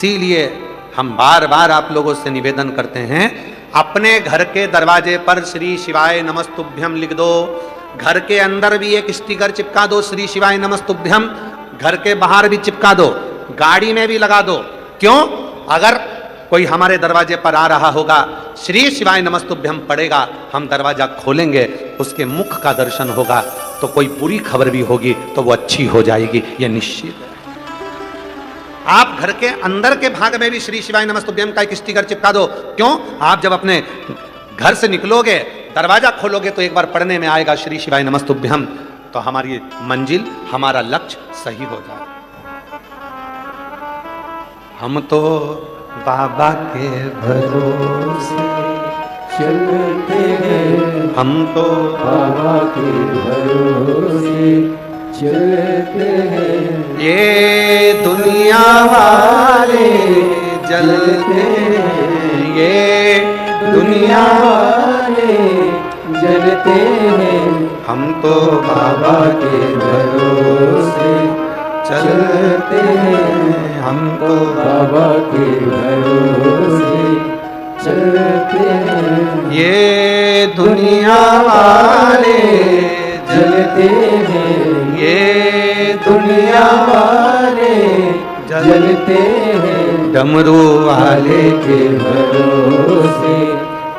इसीलिए हम बार बार आप लोगों से निवेदन करते हैं, अपने घर के दरवाजे पर श्री शिवाय नमस्तुभ्यम लिख दो। घर के अंदर भी एक स्टिकर चिपका दो, श्री शिवाय नमस्तुभ्यम। घर के बाहर भी चिपका दो, गाड़ी में भी लगा दो। क्यों? अगर कोई हमारे दरवाजे पर आ रहा होगा, श्री शिवाय नमस्तुभ्यम पड़ेगा, हम दरवाजा खोलेंगे, उसके मुख का दर्शन होगा, तो कोई बुरी खबर भी होगी तो वो अच्छी हो जाएगी, ये निश्चित है। आप घर के अंदर के भाग में भी श्री शिवाय नमस्तुभ्यम का एक स्टिकर चिपका दो। क्यों? आप जब अपने घर से निकलोगे, दरवाजा खोलोगे, तो एक बार पढ़ने में आएगा श्री शिवाय नमस्तुभ्यम, तो हमारी मंजिल, हमारा लक्ष्य सही हो जाए। हम तो बाबा के भरोसे चलते हैं, हम तो बाबा के भरोसे चलते हैं। ये दुनिया वाले जलते हैं, ये दुनिया वाले जलते हैं, हम तो बाबा के भरोसे चलते हैं। हम तो बाबा के भरोसे चलते हैं। ये दुनिया वाले जलते हैं, ये दुनिया वाले जलते हैं। डमरू वाले के भरोसे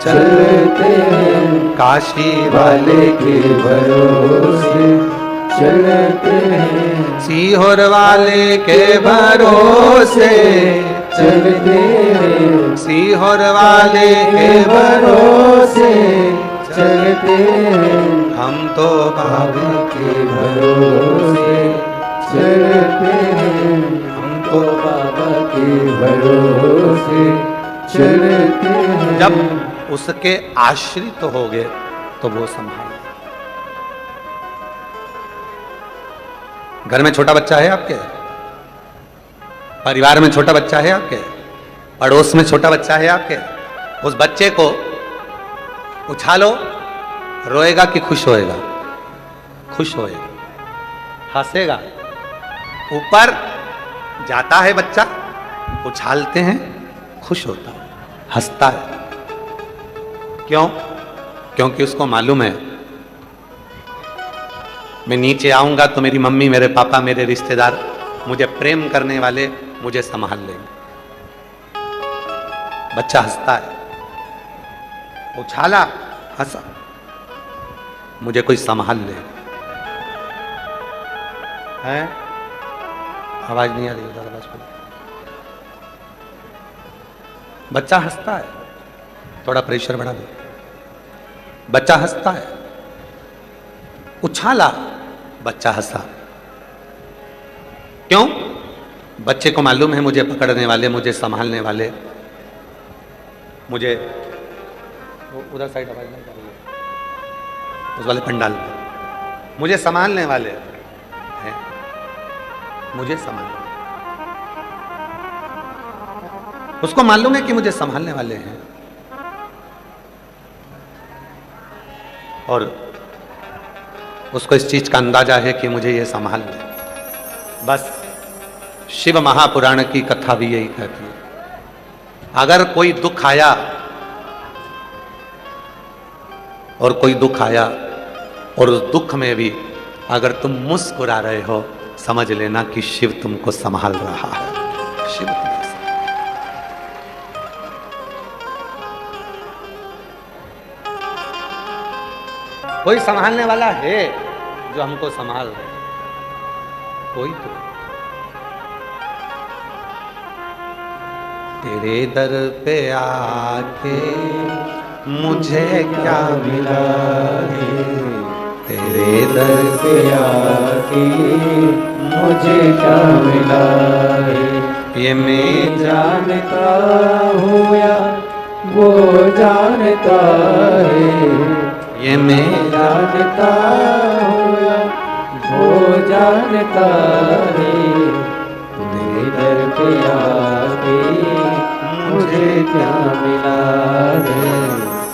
चलते हैं, काशी वाले के भरोसे चलते हैं। सीहोर वाले के भरोसे चलते हैं, सीहोर वाले के भरोसे चलते हैं। हम तो बाबा के भरोसे चलते हैं, हम तो बाबा के भरोसे चलते हैं। जब उसके आश्रित हो गए तो वो संभाल। घर में छोटा बच्चा है आपके, परिवार में छोटा बच्चा है आपके, पड़ोस में छोटा बच्चा है आपके, उस बच्चे को उछालो, रोएगा कि खुश होएगा? खुश होएगा, हंसेगा। ऊपर जाता है बच्चा, उछालते हैं, खुश होता है, हंसता है। क्यों? क्योंकि उसको मालूम है मैं नीचे आऊंगा तो मेरी मम्मी, मेरे पापा, मेरे रिश्तेदार, मुझे प्रेम करने वाले मुझे संभाल लेंगे। बच्चा हंसता है, उछाला, हंसा, मुझे कोई संभाल ले। है? आवाज नहीं आ रही, उधर आवाज बोलो। बच्चा हंसता है, थोड़ा प्रेशर बढ़ा दो। बच्चा हंसता है, उछाला, बच्चा हंसा। क्यों? बच्चे को मालूम है मुझे पकड़ने वाले, मुझे संभालने वाले, मुझे उधर साइड आवाज नहीं कर रही है, उस वाले पंडाल में, मुझे संभालने वाले हैं, मुझे संभालने। उसको मालूम है कि मुझे संभालने वाले हैं, और उसको इस चीज का अंदाजा है कि मुझे ये संभाल ले। बस शिव महापुराण की कथा भी यही कहती है, अगर कोई दुख आया, और कोई दुख आया और उस दुख में भी अगर तुम मुस्कुरा रहे हो, समझ लेना कि शिव तुमको संभाल रहा है। शिव तुम्हें कोई संभालने वाला है जो हमको संभाल रहे, कोई तो। तेरे दर पे आके मुझे क्या मिला है, तेरे दर पे आके मुझे क्या मिला है। ये मैं जानता हूँ या वो जानता है, ये मैं जानता हूँ या वो जानता है। मेरे दर पे आके मुझे क्या मिला है।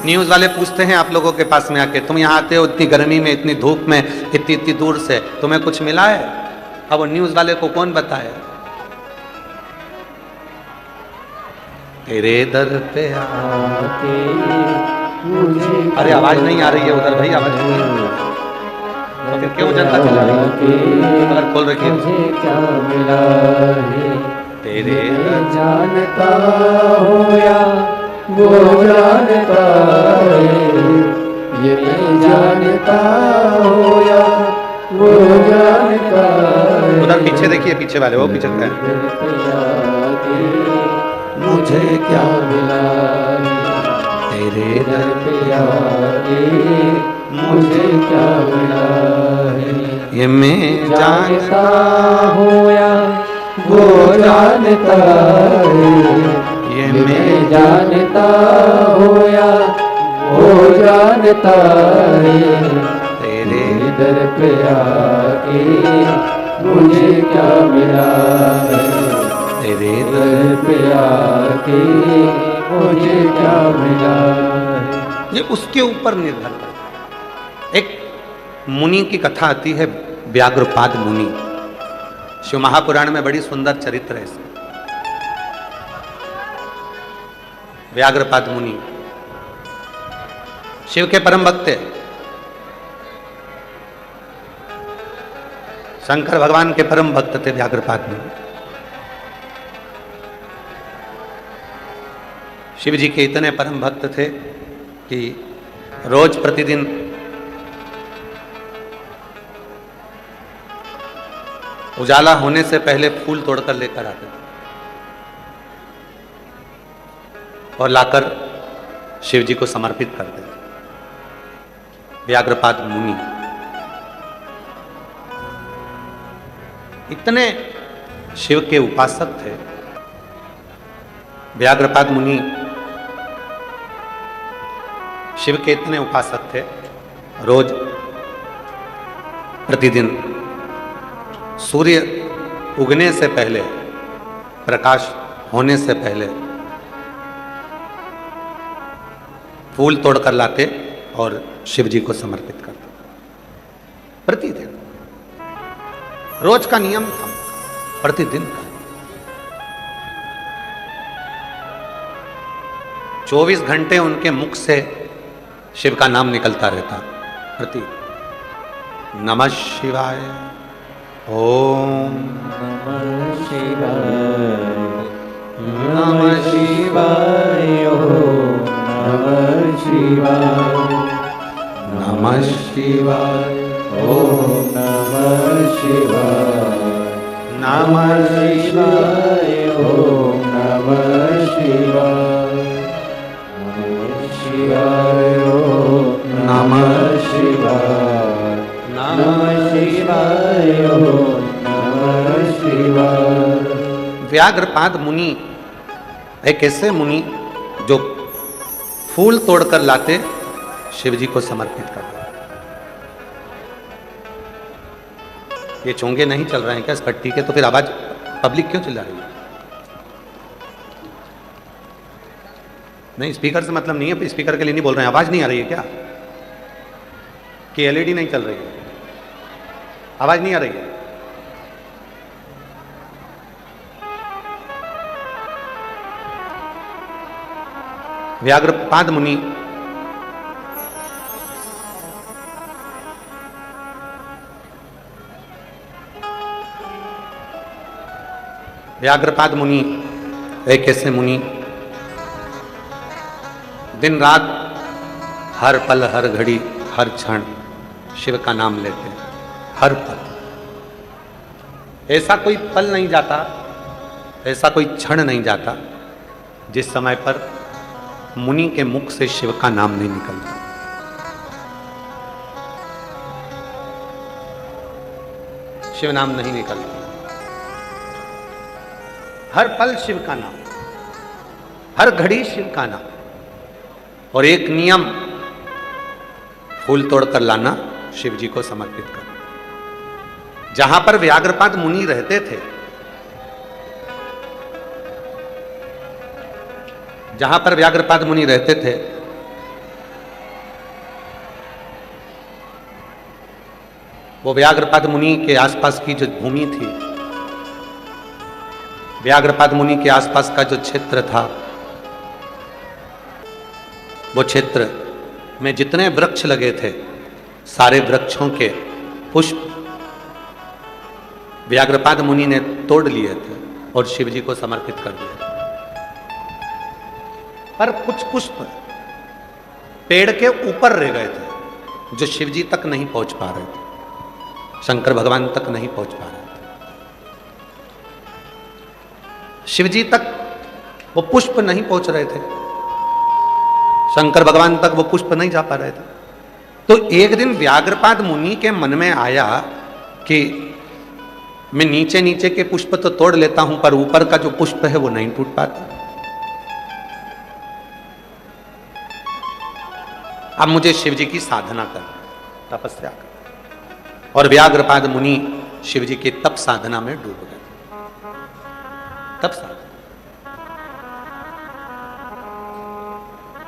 न्यूज वाले पूछते हैं आप लोगों के पास में आके, तुम यहाँ आते हो इतनी गर्मी में, इतनी धूप में, इतनी इतनी दूर से, तुम्हें कुछ मिला है? अब न्यूज वाले को कौन बताए? तेरे दर पे आके मुझे अरे आवाज नहीं आ रही है उधर भाई, आवाज खोलिए। तो फिर क्यों जनता चिल्ला रही है? अगर खोल रखिए। मुझे क्या मिला है तेरे मैं जानता हूँ या वो जानता है, ये मैं जानता हूँ या वो जानता है। उधर पीछे देखिए, पीछे वाले वो पीछे क्या है? मुझे क्या मिला तेरे दर पे आके मुझे क्या मिला है ये मैं जानता हूँ या वो जानता है, ये मैं जानता हूँ या वो जानता है। तेरे दर पे आके मुझे क्या मिला है तेरे दर पे आके मुझे क्या मिला है। ये उसके ऊपर निर्भर करता है। एक मुनि की कथा आती है, व्याघ्रपाद मुनि। शिव महापुराण में बड़ी सुंदर चरित्र है इसका। व्याघ्रपाद मुनि शिव के परम भक्त है। शंकर भगवान के परम भक्त थे व्याघ्रपाद मुनि। शिव जी के इतने परम भक्त थे कि रोज प्रतिदिन उजाला होने से पहले फूल तोड़कर लेकर आते थे और लाकर शिव जी को समर्पित करते थे। व्याघ्रपाद मुनि इतने शिव के उपासक थे। व्याघ्रपाद मुनि शिव के इतने उपासक थे, रोज प्रतिदिन सूर्य उगने से पहले, प्रकाश होने से पहले फूल तोड़कर लाते और शिव जी को समर्पित करते। प्रतिदिन रोज का नियम था, प्रतिदिन का। 24 घंटे उनके मुख से शिव का नाम निकलता रहता प्रति। नमः शिवाय, ओम नमः शिवाय, ओम नमः शिवाय, नमः शिवाय, ओम नमः शिवाय, नमः शिवाय, ओम नमः शिवाय, नमः शिवाय, ओम नमः शिवाय, नमः शिवाय, ओम नमः शिवाय। व्याघ्रपाद मुनि एक ऐसे मुनि जो फूल तोड़कर लाते, शिव जी को समर्पित करते। ये चोंगे नहीं चल रहे हैं क्या इस पट्टी के? तो फिर आवाज पब्लिक क्यों चिल्ला रही है? नहीं, स्पीकर से मतलब नहीं है, स्पीकर के लिए नहीं बोल रहे हैं। आवाज नहीं आ रही है क्या? कि एलईडी नहीं चल रही है? आवाज नहीं आ रही है? व्याघ्रपाद मुनि व्याघ्रपाद मुनि एक ऐसे मुनि दिन रात, हर पल, हर घड़ी, हर क्षण शिव का नाम लेते हैं। हर पल, ऐसा कोई पल नहीं जाता, ऐसा कोई क्षण नहीं जाता जिस समय पर मुनि के मुख से शिव का नाम नहीं निकलता। शिव नाम नहीं निकलता। हर पल शिव का नाम, हर घड़ी शिव का नाम। और एक नियम, फूल तोड़कर लाना, शिव जी को समर्पित करना। जहां पर व्याघ्रपाद मुनि रहते थे, जहां पर व्याघ्रपाद मुनि रहते थे, वो व्याघ्रपाद मुनि के आसपास की जो भूमि थी, व्याघ्रपाद मुनि के आसपास का जो क्षेत्र था, वो क्षेत्र में जितने वृक्ष लगे थे सारे वृक्षों के पुष्प व्याघ्रपाद मुनि ने तोड़ लिए थे और शिव जी को समर्पित कर दिया। पर कुछ पुष्प पेड़ के ऊपर रह गए थे जो शिव जी तक नहीं पहुंच पा रहे थे, शंकर भगवान तक नहीं पहुंच पा रहे थे। शिव जी तक वो पुष्प नहीं पहुंच रहे थे, शंकर भगवान तक वो पुष्प नहीं जा पा रहे थे। तो एक दिन व्याघ्रपाद मुनि के मन में आया कि मैं नीचे नीचे के पुष्प तो तोड़ लेता हूं पर ऊपर का जो पुष्प है वो नहीं टूट पाता। अब मुझे शिव जी की साधना कर, तपस्या कर। और व्याघ्रपाद मुनि शिव जी की तप साधना में डूब गए। तप साधना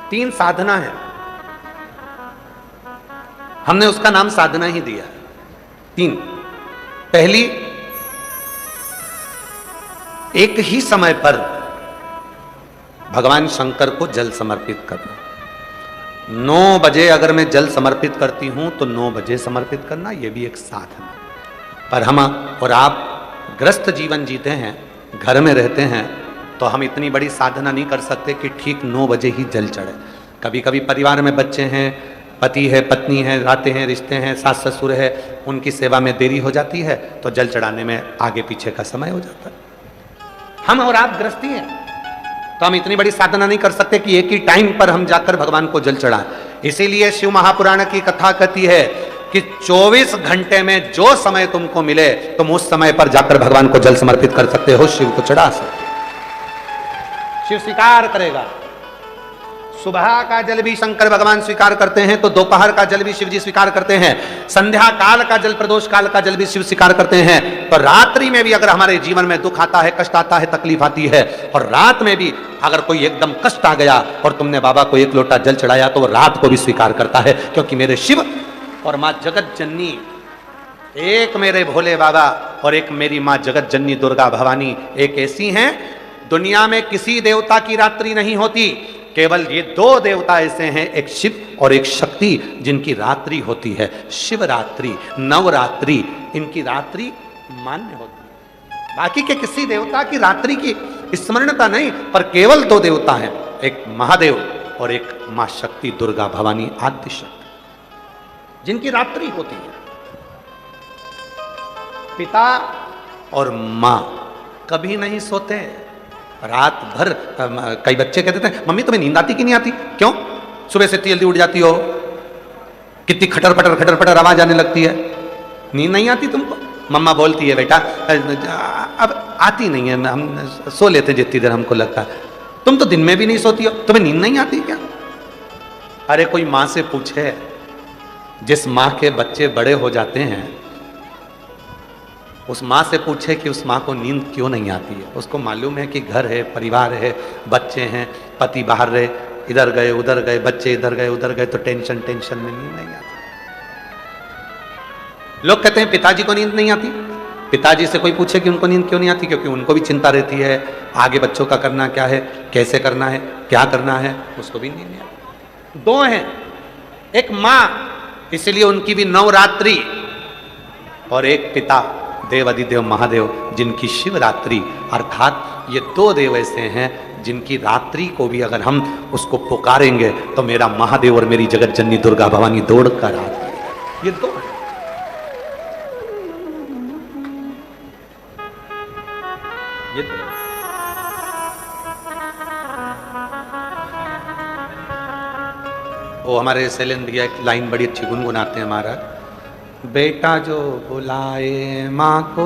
3 साधना है, हमने उसका नाम साधना ही दिया है। 3। पहली, एक ही समय पर भगवान शंकर को जल समर्पित करना। 9 बजे अगर मैं जल समर्पित करती हूं तो 9 बजे समर्पित करना, यह भी एक साधना। पर हम और आप ग्रस्त जीवन जीते हैं, घर में रहते हैं, तो हम इतनी बड़ी साधना नहीं कर सकते कि ठीक 9 बजे ही जल चढ़े। कभी कभी परिवार में बच्चे हैं, पति है, पत्नी है, आते हैं, रिश्ते हैं, सास ससुर है, उनकी सेवा में देरी हो जाती है तो जल चढ़ाने में आगे पीछे का समय हो जाता है। हम और आप गृहस्थी हैं तो हम इतनी बड़ी साधना नहीं कर सकते कि एक ही टाइम पर हम जाकर भगवान को जल चढ़ाएं। इसीलिए शिव महापुराण की कथा कहती है कि 24 घंटे में जो समय तुमको मिले तुम उस समय पर जाकर भगवान को जल समर्पित कर सकते हो, शिव को चढ़ा सकते हो। शिव स्वीकार करेगा। सुबह का जल भी शंकर भगवान स्वीकार करते हैं तो दोपहर का जल भी शिव जी स्वीकार करते हैं, संध्या काल का जल, प्रदोष काल का जल भी शिव स्वीकार करते हैं। तो रात्रि में भी अगर हमारे जीवन में दुख आता है, कष्ट आता है, तकलीफ आती है, और रात में भी अगर कोई एकदम कष्ट आ गया और तुमने बाबा को 1 लोटा जल चढ़ाया तो वो रात को भी स्वीकार करता है, क्योंकि मेरे शिव और मां जगत जननी, एक मेरे भोले बाबा और एक मेरी मां जगत जननी दुर्गा भवानी एक ऐसी हैं, दुनिया में किसी देवता की रात्रि नहीं होती, केवल ये 2 देवता ऐसे हैं, एक शिव और एक शक्ति, जिनकी रात्रि होती है शिवरात्रि, नवरात्रि, इनकी रात्रि मान्य होती है। बाकी के किसी देवता की रात्रि की स्मरणता नहीं, पर केवल 2 देवता हैं, एक महादेव और एक मां शक्ति दुर्गा भवानी आद्य शक्ति, जिनकी रात्रि होती है। पिता और मां कभी नहीं सोते रात भर। कई बच्चे कहते थे मम्मी तुम्हें नींद आती कि नहीं आती? क्यों? सुबह से जल्दी उठ जाती हो, कितनी खटर पटर आवाज आने लगती है, नींद नहीं आती तुमको? मम्मा बोलती है बेटा अब आती नहीं है, हम सो लेते जितनी देर हमको लगता है। तुम तो दिन में भी नहीं सोती हो, तुम्हें नींद नहीं आती क्या? अरे कोई मां से पूछे, जिस मां के बच्चे बड़े हो जाते हैं उस माँ से पूछे कि उस माँ को नींद क्यों नहीं आती है। उसको मालूम है कि घर है, परिवार है, बच्चे हैं, पति बाहर रहे, इधर गए उधर गए, बच्चे इधर गए उधर गए, तो टेंशन में नींद नहीं आती। लोग कहते हैं पिताजी को नींद नहीं आती। पिताजी से कोई पूछे कि उनको नींद क्यों नहीं आती? क्योंकि उनको भी चिंता रहती है, आगे बच्चों का करना क्या है, कैसे करना है, क्या करना है, उसको भी नींद नहीं आती। 2 हैं, एक माँ, इसलिए उनकी भी नवरात्रि, और एक पिता देवादिदेव महादेव, जिनकी शिवरात्रि, अर्थात ये 2 देव ऐसे हैं जिनकी रात्रि को भी अगर हम उसको पुकारेंगे तो मेरा महादेव और मेरी जगत जननी दुर्गा भवानी दौड़ कर आती है। ये 2 हैं। ये 2 वो हमारे शैलेंद्र भैया एक लाइन बड़ी अच्छी गुनगुनाते हैं महाराज, बेटा जो बुलाए माँ को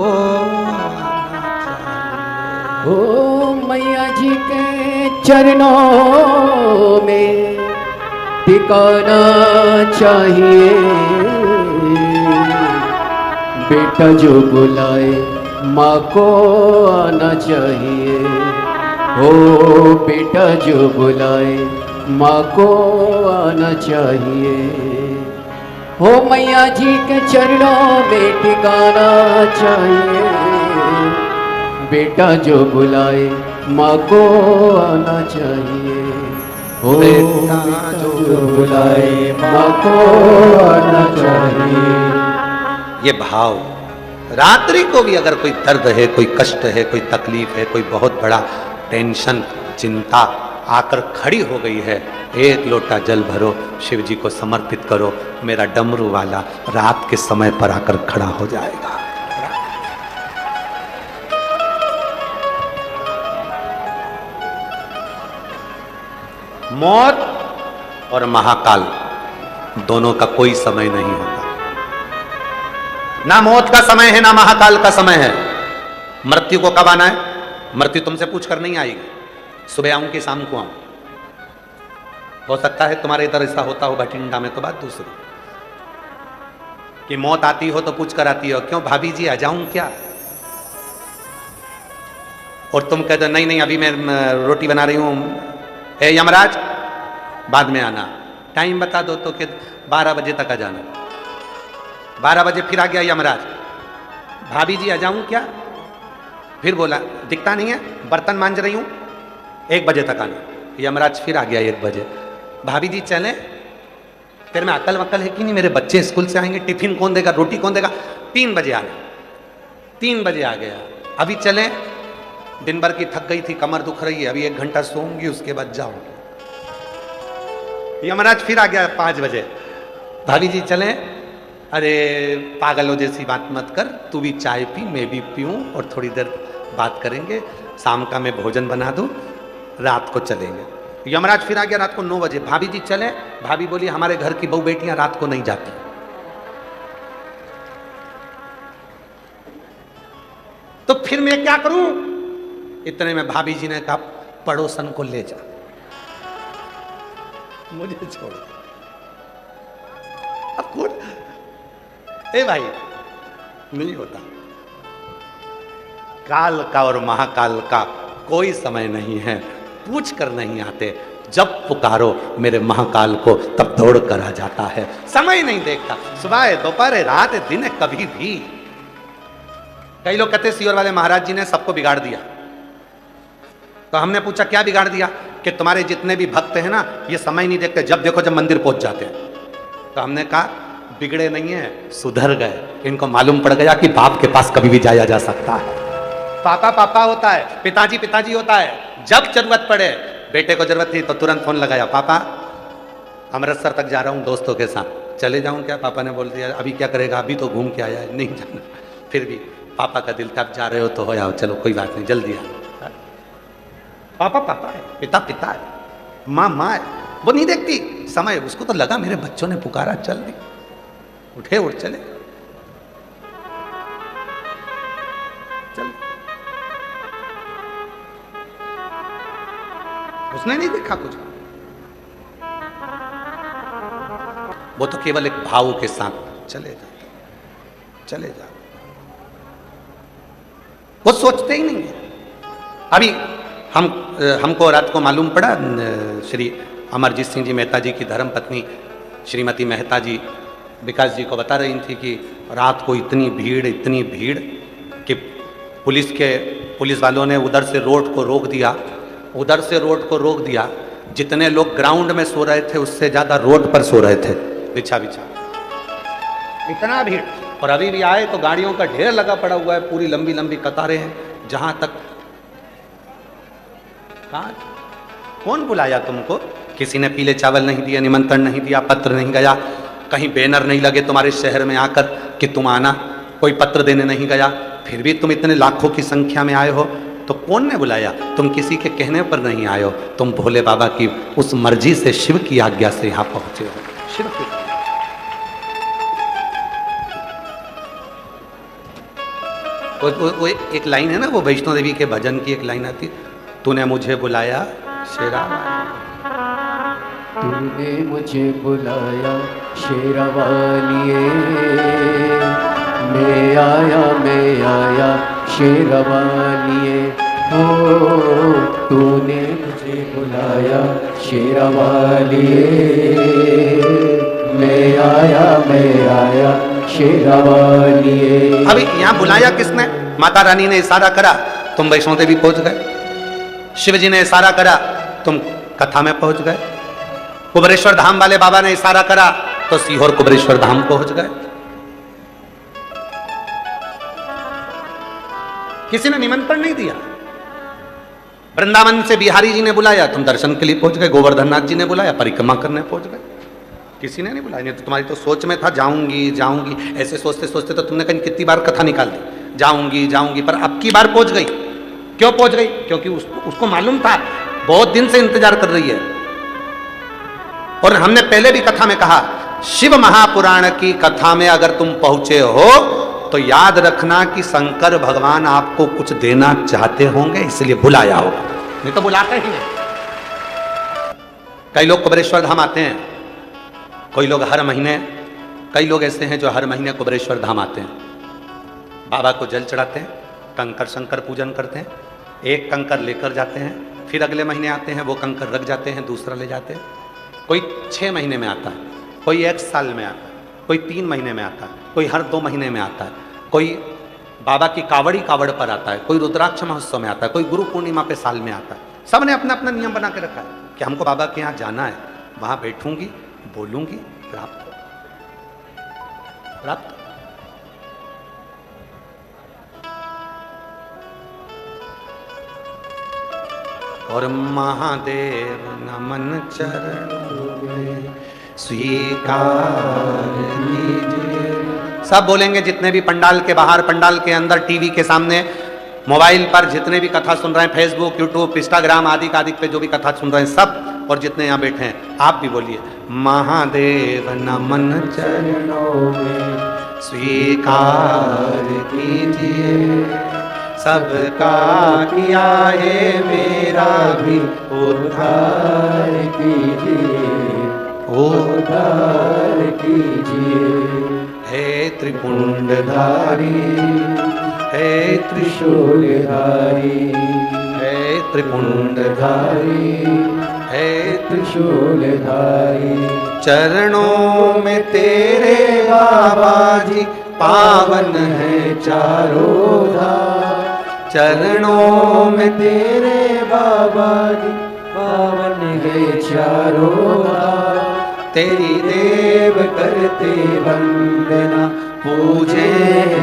ओ मैया जी के चरणों में टिकाना चाहिए, बेटा जो बुलाए माँ को आना चाहिए, ओ बेटा जो बुलाए माँ को आना चाहिए, हो मैया जी के चरणों में टिकाना चाहिए, बेटा जो बुलाए माँ को आना चाहिए। हो बेटा जो बुलाए माँ को आना चाहिए। ये भाव, रात्रि को भी अगर कोई दर्द है, कोई कष्ट है, कोई तकलीफ है, कोई बहुत बड़ा टेंशन, चिंता आकर खड़ी हो गई है, एक लोटा जल भरो, शिव जी को समर्पित करो, मेरा डमरू वाला रात के समय पर आकर खड़ा हो जाएगा। मौत और महाकाल दोनों का कोई समय नहीं होता। ना मौत का समय है, ना महाकाल का समय है। मृत्यु को कब आना है? मृत्यु तुमसे पूछ कर नहीं आएगी, सुबह आऊं कि शाम को आऊं। हो सकता है तुम्हारे इधर ऐसा होता हो भटिंडा में, तो बात दूसरी कि मौत आती हो तो पूछ कर आती हो, क्यों भाभी जी आ जाऊं क्या? और तुम कह दो नहीं नहीं अभी मैं रोटी बना रही हूं, ए यमराज बाद में आना। टाइम बता दो तो कि 12 बजे तक आ जाना। 12 बजे फिर आ गया यमराज, भाभी जी आ जाऊं क्या? फिर बोला दिखता नहीं है, बर्तन मांज रही हूं, 1 बजे तक आना। यमराज फिर आ गया 1 बजे, भाभी जी चले? फिर मैं अकल वकल है कि नहीं, मेरे बच्चे स्कूल से आएंगे, टिफिन कौन देगा, रोटी कौन देगा? 3 बजे आना। 3 बजे आ गया, अभी चले? दिन भर की थक गई थी, कमर दुख रही है, अभी 1 घंटा सोऊंगी, उसके बाद जाऊंगी। यमराज फिर आ गया 5 बजे, भाभी जी चले? अरे पागलों जैसी बात मत कर, तू भी चाय पी, मैं भी पीऊं, और थोड़ी देर बात करेंगे, शाम का मैं भोजन बना दूं, रात को चलेंगे। यमराज फिर आ गया रात को 9 बजे, भाभी जी चले? भाभी बोली हमारे घर की बहू बेटियां रात को नहीं जाती। तो फिर मैं क्या करूं? इतने में भाभी जी ने कहा पड़ोसन को ले जा, मुझे छोड़। अब कौन? ए भाई नहीं होता। काल का और महाकाल का कोई समय नहीं है, पूछ कर नहीं आते, जब पुकारो मेरे महाकाल को तब दौड़ कर आ जाता है, समय नहीं देखता, सुबह है, दोपहर है, रात है, दिन है, कभी भी। कई लोग कहते सीहोर वाले महाराज जी ने सबको बिगाड़ दिया। तो हमने पूछा क्या बिगाड़ दिया? कि तुम्हारे जितने भी भक्त हैं ना, ये समय नहीं देखते, जब देखो जब मंदिर पहुंच जाते हैं। तो हमने कहा बिगड़े नहीं है, सुधर गए। इनको मालूम पड़ गया कि बाप के पास कभी भी जाया जा सकता है। पापा पापा होता है, पिताजी पिताजी होता है। जब जरूरत पड़े, बेटे को जरूरत थी तो तुरंत फोन लगाया, पापा अमृतसर तक जा रहा हूँ दोस्तों के साथ, चले जाऊँ क्या? पापा ने बोल दिया अभी क्या करेगा, अभी तो घूम के आया है, नहीं जाना। फिर भी पापा का दिल था, अब जा रहे हो तो हो आओ, चलो कोई बात नहीं, जल्दी आओ। पापा पापा है, पिता पिता है, माँ माँ है, वो नहीं देखती समय। उसको तो लगा मेरे बच्चों ने पुकारा, चल दी, उठे उठ चले, चल। उसने नहीं देखा कुछ, वो तो केवल एक भाव के साथ चले जाते, चले जाते, वो सोचते ही नहीं है। अभी हमको रात को मालूम पड़ा, श्री अमरजीत सिंह जी मेहता जी की धर्मपत्नी श्रीमती मेहता जी विकास जी को बता रही थी कि रात को इतनी भीड़ कि पुलिस वालों ने उधर से रोड को रोक दिया, जितने लोग ग्राउंड में सो रहे थे उससे ज़्यादा रोड पर सो रहे थे, बिछा इतना भीड़। और अभी भी आए तो गाड़ियों का ढेर लगा पड़ा हुआ है, पूरी लंबी लंबी कतारें हैं, जहाँ तक कौन बुलाया तुमको? किसी ने पीले चावल नहीं दिया, निमंत्रण नहीं दिया, पत्र नहीं गया, कहीं बैनर नहीं लगे तुम्हारे शहर में आकर कि तुम आना, कोई पत्र देने नहीं गया, फिर भी तुम इतने लाखों की संख्या में आए हो, तो कौन ने बुलाया? तुम किसी के कहने पर नहीं आए हो, तुम भोले बाबा की उस मर्जी से, शिव की आज्ञा से यहाँ पहुंचे हो। शिव की वो एक लाइन है ना, वो वैष्णो देवी के भजन की एक लाइन आती, तूने मुझे बुलाया शेरा, तूने मुझे बुलाया शेरवालिए, मैं आया शेरवालिए, हो तूने मुझे बुलाया शेरवालिए, मैं आया शेरवालिए। अभी यहाँ बुलाया किसने? माता रानी ने इशारा करा, तुम वैष्णो देवी पहुंच गए। शिव जी ने इशारा करा, तुम कथा में पहुंच गए। कुबरेश्वर धाम वाले बाबा ने इशारा करा तो सीहोर कुबरेश्वर धाम पहुंच गए। किसी ने निमंत्रण नहीं दिया। वृंदावन से बिहारी जी ने बुलाया, तुम दर्शन के लिए पहुंच गए। गोवर्धन नाथ जी ने बुलाया, परिक्रमा करने पहुंच गए। किसी ने नहीं बुलाया। नहीं तो तुम्हारी तो सोच में था जाऊंगी जाऊंगी, ऐसे सोचते सोचते तो तुमने कहीं कितनी बार कथा निकाल दी, जाऊंगी जाऊंगी, पर अब की बार पहुंच गई। क्यों पहुंच गई? क्योंकि उसको मालूम था, बहुत दिन से इंतजार कर रही है। और हमने पहले भी कथा में कहा, शिव महापुराण की कथा में अगर तुम पहुंचे हो तो याद रखना कि शंकर भगवान आपको कुछ देना चाहते होंगे, इसलिए बुलाया होगा, नहीं तो बुलाते ही नहीं। कई लोग कुबरेश्वर धाम आते हैं, कोई लोग हर महीने, कई लोग ऐसे हैं जो हर महीने कुबरेश्वर धाम आते हैं, बाबा को जल चढ़ाते हैं, कंकर शंकर पूजन करते हैं, एक कंकर लेकर जाते हैं, फिर अगले महीने आते हैं, वो कंकर रख जाते हैं, दूसरा ले जाते हैं। कोई 6 महीने में आता है, कोई 1 साल में आता है, कोई 3 महीने में आता है, कोई हर 2 महीने में आता है, कोई बाबा की कावड़ पर आता है, कोई रुद्राक्ष महोत्सव में आता है, कोई गुरु पूर्णिमा पे साल में आता है। सब ने अपना अपना नियम बना के रखा है कि हमको बाबा के यहाँ जाना है, वहां बैठूंगी, बोलूंगी, प्राप्त और महादेव नमन चरणों में स्वीकार कीजिए। सब बोलेंगे, जितने भी पंडाल के बाहर, पंडाल के अंदर, टीवी के सामने, मोबाइल पर जितने भी कथा सुन रहे हैं, फेसबुक, यूट्यूब, इंस्टाग्राम आदि पे जो भी कथा सुन रहे हैं सब, और जितने यहाँ बैठे हैं आप भी बोलिए, महादेव नमन चरणों में स्वीकार कीजिए। सबका किया है मेरा भी उद्धार कीजिए, उद्धार कीजिए। हे त्रिपुंडधारी, हे त्रिशूलधारी, हे त्रिपुंडधारी, हे त्रिशूलधारी। चरणों में तेरे बाबा जी पावन है चारों धाम। चरणों में तेरे बाबा जी पावन है चारों धाम। तेरी देव करते वंदना, पूजे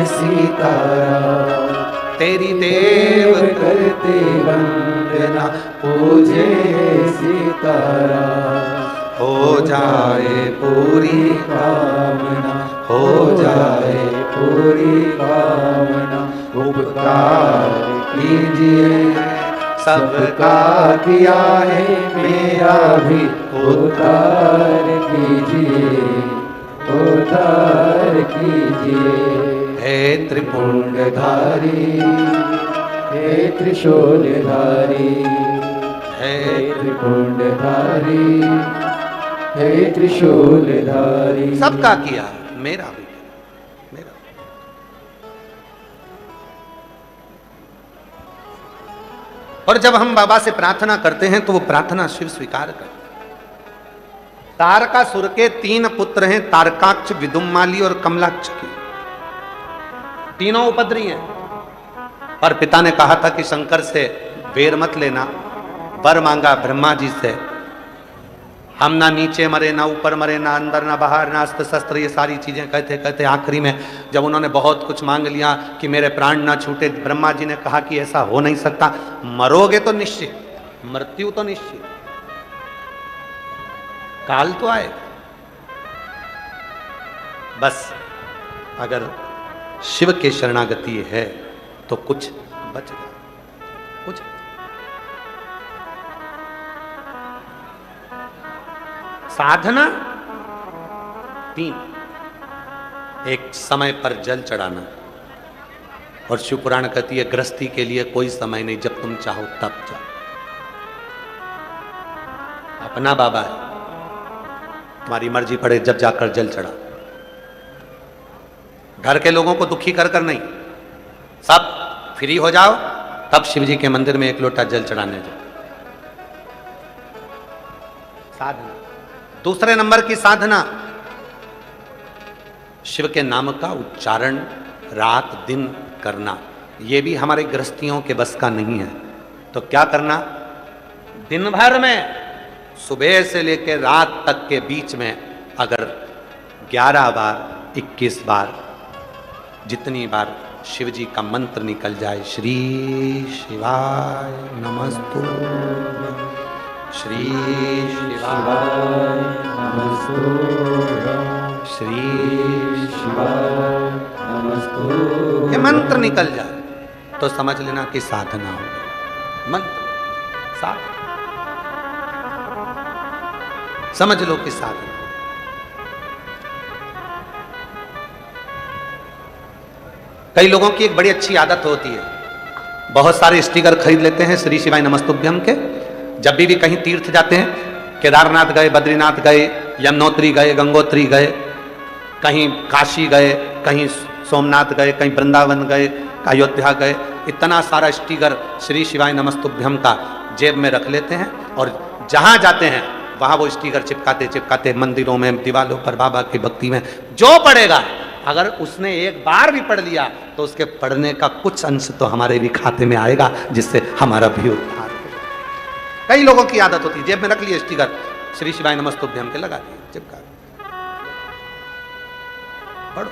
सीताराम। तेरी देव करते वंदना, पूजे सीताराम। हो जाए पूरी कामना, हो जाए पूरी कामना। उपकार कीजिए, सबका किया है मेरा भी उद्धार कीजिए, उद्धार कीजिए। हे त्रिपुंडधारी, हे त्रिशूलधारी, हे त्रिपुंडधारी, हे त्रिशूलधारी। सबका किया, मेरा भी, मेरा। और जब हम बाबा से प्रार्थना करते हैं तो वो प्रार्थना शिव स्वीकार करते हैं। तारकासुर के 3 पुत्र हैं, तारकाक्ष, विदुम्माली और कमलाक्ष की। तीनों उपद्री हैं। पर पिता ने कहा था कि शंकर से वेर मत लेना, वर मांगा ब्रह्मा जी से, हम ना नीचे मरे, ना ऊपर मरे, ना अंदर ना बाहर, ना अस्त्र शस्त्र, ये सारी चीजें कहते कहते आखिरी में जब उन्होंने बहुत कुछ मांग लिया कि मेरे प्राण ना छूटे, ब्रह्मा जी ने कहा कि ऐसा हो नहीं सकता, मरोगे तो निश्चित, मृत्यु तो निश्चित, काल तो आएगा, बस अगर शिव के शरणागति है तो कुछ बच गया, कुछ। साधना 3, एक समय पर जल चढ़ाना, और शिव पुराण कहती है गृहस्थी के लिए कोई समय नहीं, जब तुम चाहो तब जाओ। अपना बाबा है, तुम्हारी मर्जी पड़े जब जाकर जल चढ़ा। घर के लोगों को दुखी कर कर नहीं, सब फ्री हो जाओ तब शिव जी के मंदिर में 1 लोटा जल चढ़ाने जाओ। साधना। दूसरे नंबर की साधना, शिव के नाम का उच्चारण रात दिन करना। यह भी हमारे गृहस्थियों के बस का नहीं है। तो क्या करना, दिन भर में सुबह से लेकर रात तक के बीच में अगर 11 बार 21 बार जितनी बार शिव जी का मंत्र निकल जाए, श्री शिवाय नमस्तुभ्यं, श्री शिवाय नमस्तुभ्यं, श्री शिवाय नमस्तुभ्यं, ये मंत्र निकल जाए तो समझ लेना कि साधना हो गई। मंत्र साधना, समझ लो कि साधना। कई लोगों की एक बड़ी अच्छी आदत होती है, बहुत सारे स्टिकर खरीद लेते हैं श्री शिवाय नमस्तुभ्यं के। जब भी कहीं तीर्थ जाते हैं, केदारनाथ गए, बद्रीनाथ गए, यमुनोत्री गए, गंगोत्री गए, कहीं काशी गए, कहीं सोमनाथ गए, कहीं वृंदावन गए, अयोध्या गए, इतना सारा स्टिकर श्री शिवाय नमस्तुभ्यं का जेब में रख लेते हैं और जहां जाते हैं वहां वो स्टिकर चिपकाते चिपकाते मंदिरों में, दीवालों पर, बाबा की भक्ति में जो पड़ेगा, अगर उसने एक बार भी पढ़ लिया तो उसके पढ़ने का कुछ अंश तो हमारे भी खाते में आएगा, जिससे हमारा भी उद्धार हो। कई लोगों की आदत होती है, जेब में रख लिए स्टिकर श्री शिवाय नमस्तुभ्यं के, लगा दिए, चिपका दिए। पढ़ो।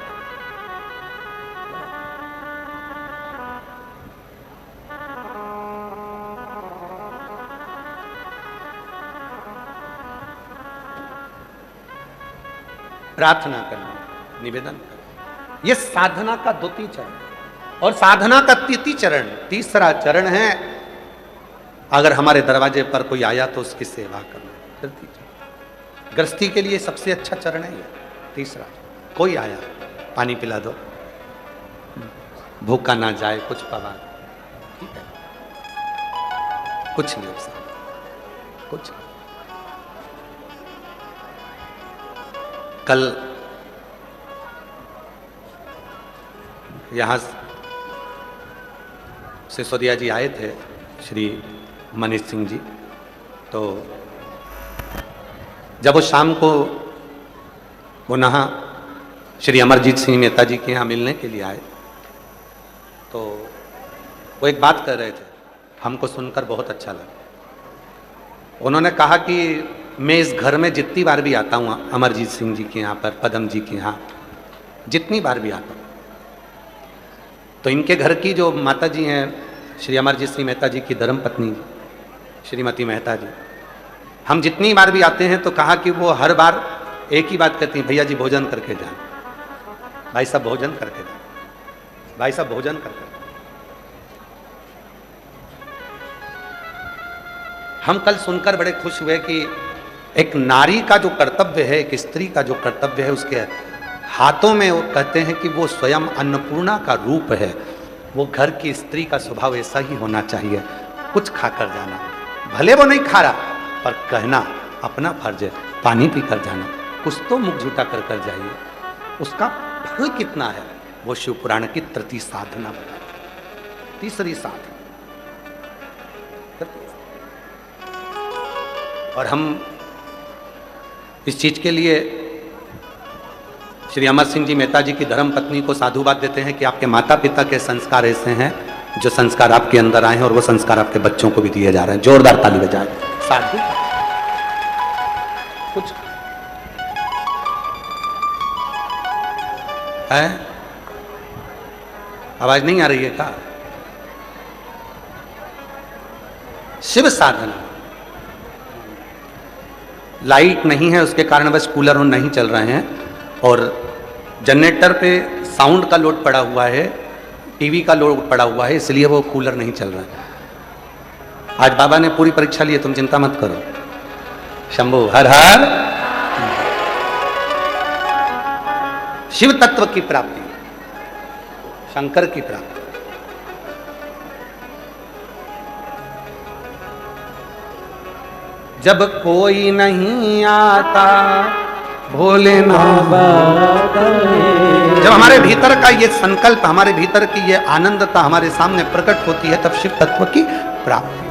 प्रार्थना करना, निवेदन करना, यह साधना का द्वितीय चरण। और साधना का तृतीय चरण, तीसरा चरण है, अगर हमारे दरवाजे पर कोई आया तो उसकी सेवा करना, तृतीय चरण। गृहस्थी के लिए सबसे अच्छा चरण है यह, तीसरा। कोई आया, पानी पिला दो, भूखा ना जाए, कुछ पवा, ठीक है, कुछ नहीं, कुछ नहीं। कल यहाँ सिसोदिया जी आए थे, श्री मनीष सिंह जी। तो जब वो शाम को वो नहा श्री अमरजीत सिंह मेहता जी के यहाँ मिलने के लिए आए, तो वो एक बात कर रहे थे, हमको सुनकर बहुत अच्छा लगा। उन्होंने कहा कि मैं इस घर में जितनी बार भी आता हूँ, अमरजीत सिंह जी के यहाँ पर, पदम जी के यहाँ जितनी बार भी आता हूँ, तो इनके घर की जो माता जी हैं, श्री अमरजीत सिंह मेहता जी की धर्मपत्नी श्रीमती मेहता जी, हम जितनी बार भी आते हैं तो कहा कि वो हर बार एक ही बात कहती हैं, भैया जी भोजन करके जाएं, भाई साहब भोजन करके जाएं, भाई साहब भोजन करके। हम कल सुनकर बड़े खुश हुए कि एक नारी का जो कर्तव्य है, एक स्त्री का जो कर्तव्य है, उसके हाथों में वो कहते हैं कि वो स्वयं अन्नपूर्णा का रूप है। वो घर की स्त्री का स्वभाव ऐसा ही होना चाहिए, कुछ खाकर जाना, भले वो नहीं खा रहा पर कहना अपना फर्ज है, पानी पी कर जाना, कुछ तो मुख झूठा कर कर जाइए, उसका फल कितना है वो शिव पुराण की तृतीय साधना बताई, तीसरी साधना। और हम इस चीज के लिए श्री अमर सिंह जी मेहता जी की धर्म पत्नी को साधुवाद देते हैं कि आपके माता पिता के संस्कार ऐसे हैं, जो संस्कार आपके अंदर आए हैं और वो संस्कार आपके बच्चों को भी दिए जा रहे हैं। जोरदार ताली बजाएं। साधु कुछ है, आवाज नहीं आ रही है क्या? शिव साधना, लाइट नहीं है उसके कारण बस कूलर नहीं चल रहे हैं, और जनरेटर पे साउंड का लोड पड़ा हुआ है, टीवी का लोड पड़ा हुआ है, इसलिए वो कूलर नहीं चल रहा है। आज बाबा ने पूरी परीक्षा ली है, तुम चिंता मत करो। शंभू हर हर। शिव तत्व की प्राप्ति, शंकर की प्राप्ति। जब कोई नहीं आता भोलेनाथ, जब हमारे भीतर का ये संकल्प, हमारे भीतर की ये आनंदता हमारे सामने प्रकट होती है, तब शिव तत्व की प्राप्ति।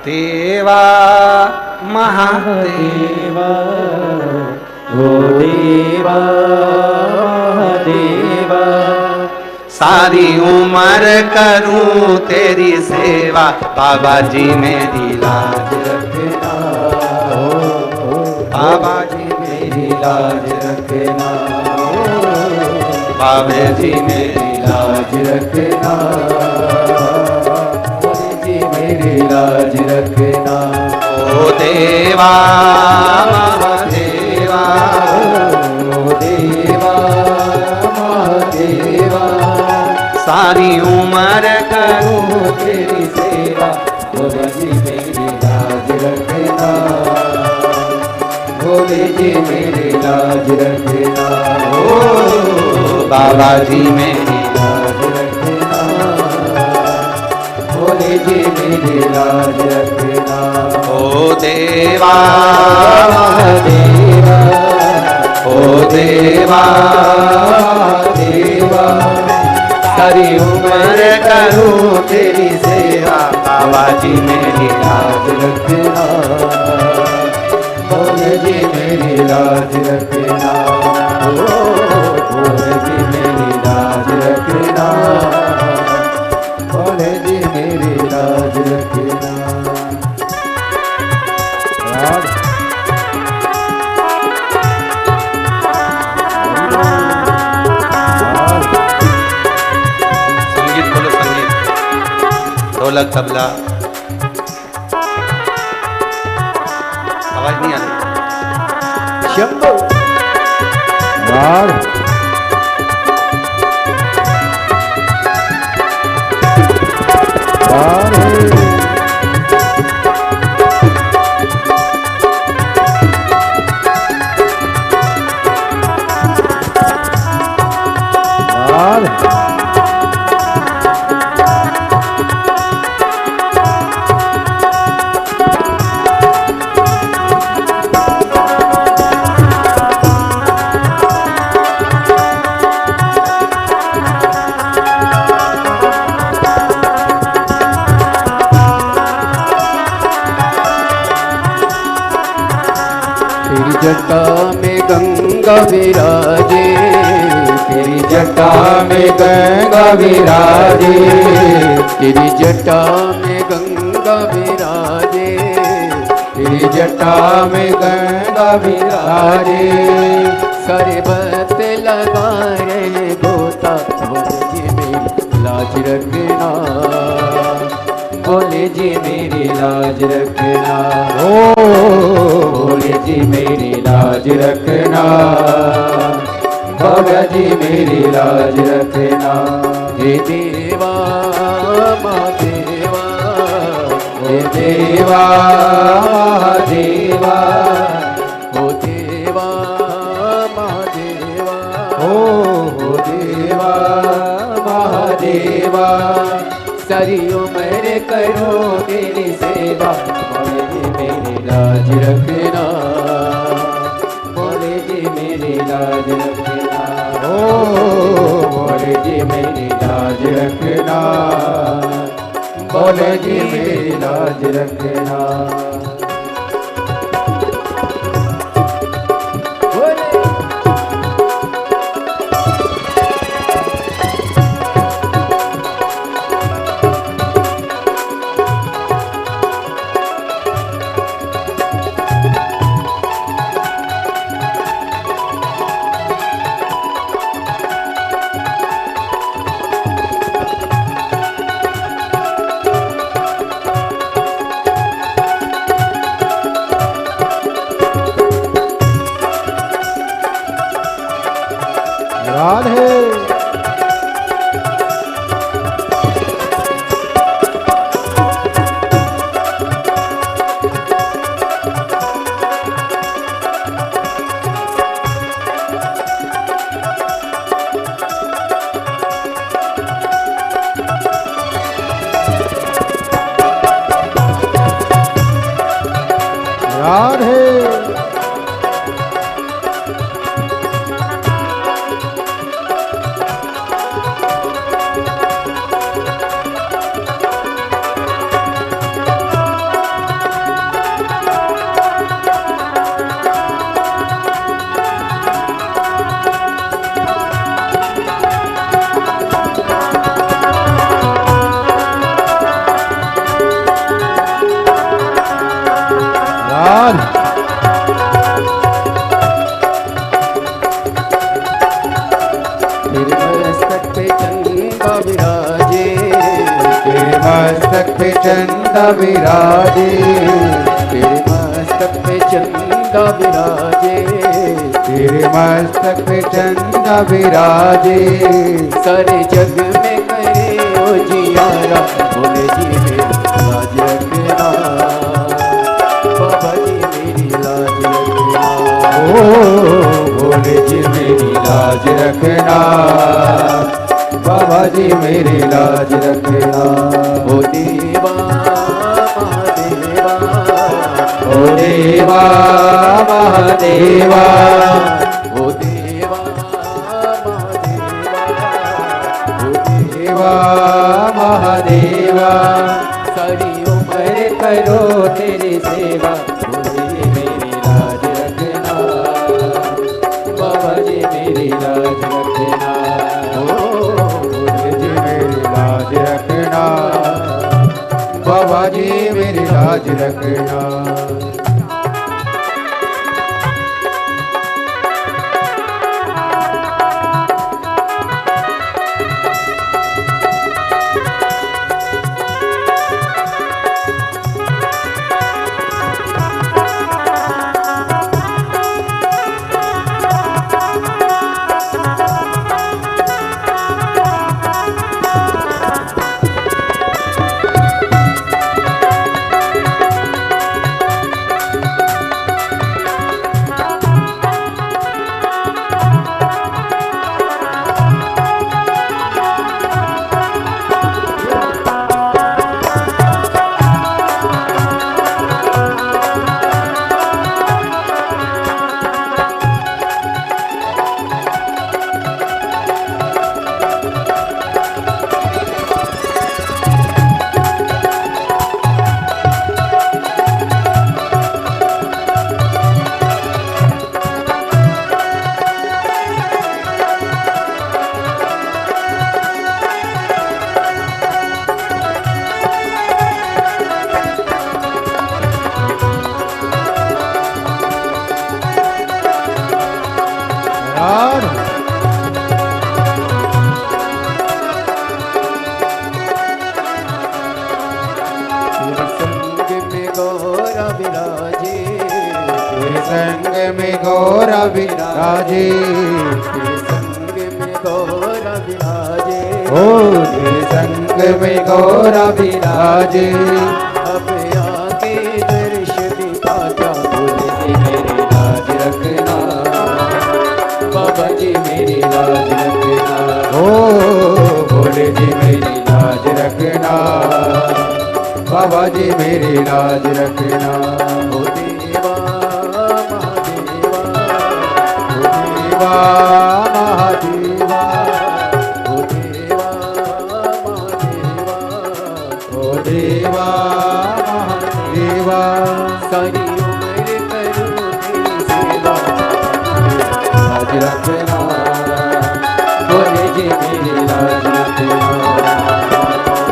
देवा महादेवा, ओ देवा महादेवा, सारी उम्र करूं तेरी सेवा, बाबा जी मेरी लाज रखना, बाबा जी मेरी लाज रखना, बाबा जी मेरी लाज रखना, जी मेरी लाज रखना। ओ देवा महादेवा, ओ देवा महादेवा, सारी उम्र करूं तेरी सेवा, बाबा जी मेरी लाज रखना, भोले जी मेरी लाज रखना, ओ बाबा जी मेरी लाज रखना, भोले जी मेरी लाज रखना। ओ देवा महादेवा, ओ देवा देवा, सारी उम्र करूं तेरी सेवा, बाबा जी मेरी लाज रखना, भोले जी मेरी लाज रखना, ओ भोले जी मेरी लाज रखना, भोले जी मेरी लाज रखना। संगीत बोलो, संगीत, ढोलक तबला, आवाज नहीं आ रही। शंभो राग जटा में गंगा विराजे, तेरी जटा में गंगा विराजे, तेरी जटा में गंगा विराजे, तेरी जटा में गंगा विराजे, सारे बत लगा रहे गोता, भोले जी मेरी लाज रखना, भोले जी मेरी लाज रखना, ओ भोले जी मेरी लाज रखना, बाबा जी मेरी लाज रखना। हे देवा महादेवा, हे देवा महादेवा, ओ देवा महादेवा, ओ देवा महादेवा, सारी उम्र करो तेरी सेवा, भोले जी मेरी लाज रखना, भोले जी मेरी लाज रखना, ओ भोले जी मेरी लाज रखना, भोले जी मेरी लाज रखना। राधे राधे तेरे मस्तक पे चंदा विराजे, तेरे मस्तक पे चंदा विराजे, तेरे मस्तक पे चंदा विराजे, तेरे मस्तक पे चंदा विराजे। सारे जग में करे ओ जियारा, बोले जी मेरी लाज रखना, बाबा जी मेरी लाज रखना। ओ भोले जी मेरी लाज रखना, बाबा जी मेरी लाज रखना। ओ देवा महादेवा, ओ देवा महादेवा, ओ देवा महादेवा, ओ देवा महादेवा। सारी उम्र करो तेरी सेवा, भोले जी मेरी लाज रखना, बाबा जी मेरी लाज रखना। भोले जी मेरी लाज रखना, बाबा जी मेरी लाज रखना। संग में गौरा विराजे, तेरे संग में गौरा विराजे, ओ तेरे संग में गौरा विराजे। अब आके दर्श दिखा जा, भोले जी मेरी लाज रखना, बाबा जी मेरी लाज रखना। ओ भोले जी मेरी लाज रखना, बाबा जी मेरी लाज रखना। ओ देवा महादेवा, देवा महादेवा, ओ देवा महादेवा, ओ देवा महादेवा। सारी उम्र करूँ तेरी सेवा, लाज रखना, भोले जी मेरी लाज रखना,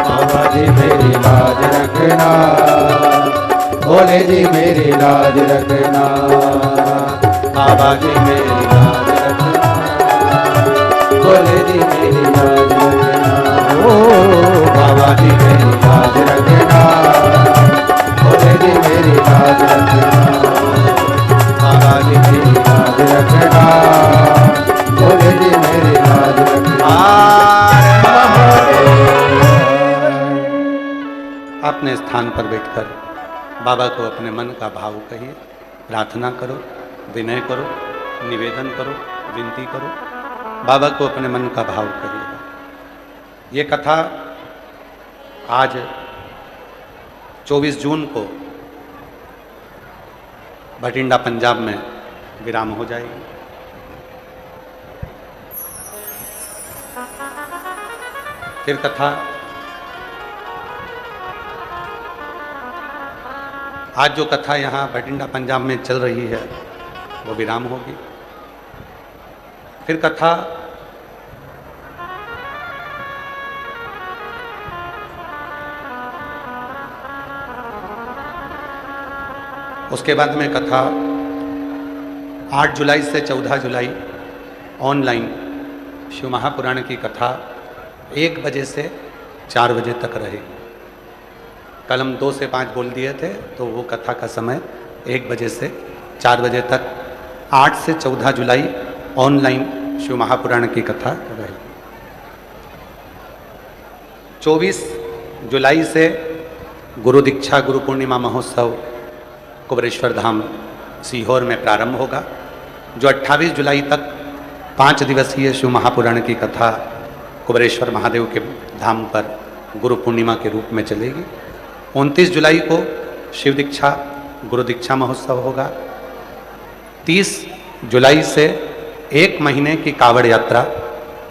बाबा जी मेरी लाज रखना, भोले जी मेरी लाज रखना। बाबा जी मेरी लाज रखना, भोले जी मेरी लाज रखना। ओ बाबा जी मेरी लाज रखना, भोले जी मेरी लाज रखना। बाबा जी मेरी लाज रखना, भोले जी मेरी लाज रखना। अपने स्थान पर बैठकर बाबा को अपने मन का भाव कहिए, प्रार्थना करो, विनय करो, निवेदन करो, विनती करो, बाबा को अपने मन का भाव करिएगा। ये कथा आज 24 जून को भटिंडा पंजाब में विराम हो जाएगी। फिर कथा आज जो कथा यहाँ भटिंडा पंजाब में चल रही है वो विराम होगी। फिर कथा उसके बाद में कथा 8 जुलाई से 14 जुलाई ऑनलाइन शिव महापुराण की कथा 1 बजे से 4 बजे तक रहेगी। कल हम 2 से 5 बोल दिए थे, तो वो कथा का समय 1 बजे से 4 बजे तक 8 से 14 जुलाई ऑनलाइन शिव महापुराण की कथा रहेगी। 24 जुलाई से गुरु दीक्षा गुरु पूर्णिमा महोत्सव कुबेरेश्वर धाम सीहोर में प्रारंभ होगा, जो 28 जुलाई तक 5 दिवसीय शिव महापुराण की कथा कुबेरेश्वर महादेव के धाम पर गुरु पूर्णिमा के रूप में चलेगी। 29 जुलाई को शिव दीक्षा गुरु दीक्षा महोत्सव होगा। 30 जुलाई से 1 महीने की कावड़ यात्रा,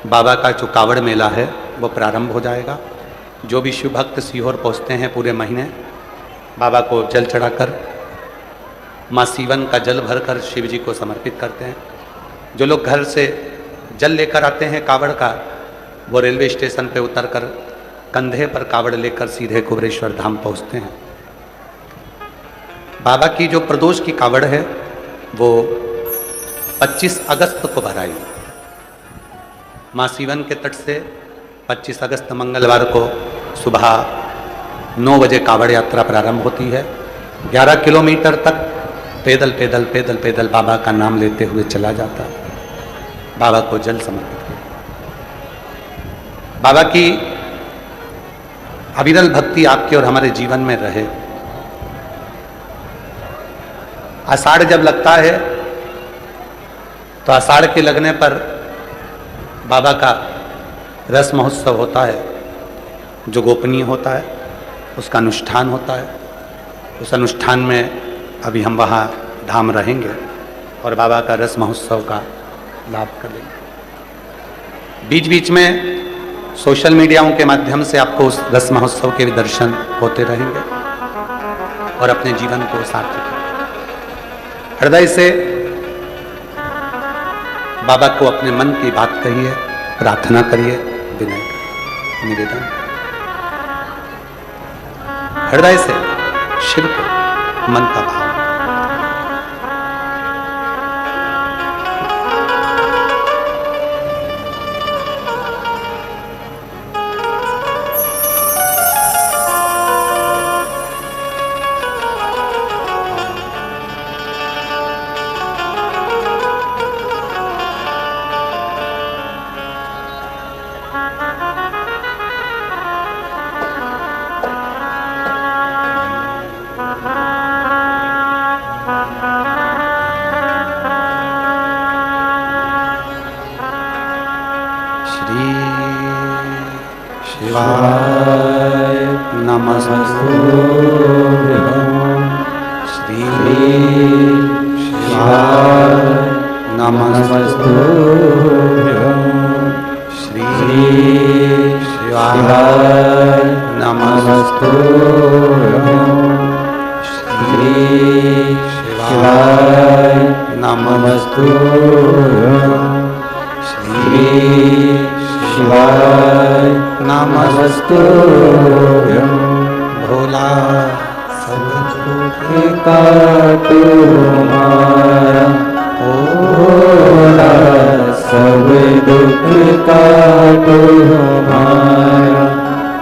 बाबा का जो कावड़ मेला है वो प्रारंभ हो जाएगा। जो भी शिव भक्त सीहोर पहुँचते हैं पूरे महीने बाबा को जल चढ़ाकर माँ सीवन का जल भरकर शिव जी को समर्पित करते हैं। जो लोग घर से जल लेकर आते हैं कावड़ का, वो रेलवे स्टेशन पे उतरकर कंधे पर कावड़ लेकर सीधे कुबेरेश्वर धाम पहुंचते हैं। बाबा की जो प्रदोष की कावड़ है वो 25 अगस्त को भराई। माँ सीवन के तट से 25 अगस्त मंगलवार को सुबह 9 बजे कावड़ यात्रा प्रारंभ होती है। 11 किलोमीटर तक पैदल पैदल पैदल पैदल बाबा का नाम लेते हुए चला जाता है। बाबा को जल समर्पित किया। बाबा की अविरल भक्ति आपके और हमारे जीवन में रहे। आषाढ़ जब लगता है तो आषाढ़ के लगने पर बाबा का रस महोत्सव होता है, जो गोपनीय होता है, उसका अनुष्ठान होता है। उस अनुष्ठान में अभी हम वहाँ धाम रहेंगे और बाबा का रस महोत्सव का लाभ करेंगे। बीच बीच में सोशल मीडियाओं के माध्यम से आपको उस रस महोत्सव के भी दर्शन होते रहेंगे और अपने जीवन को सार्थक करेंगे। हृदय से बाबा को अपने मन की बात कहिए, प्रार्थना करिए, विनय निवेदन, हृदय से शिव को मन का भाव। भोला सब दुख काटो मारा, भोला सब दुख काटो मारा।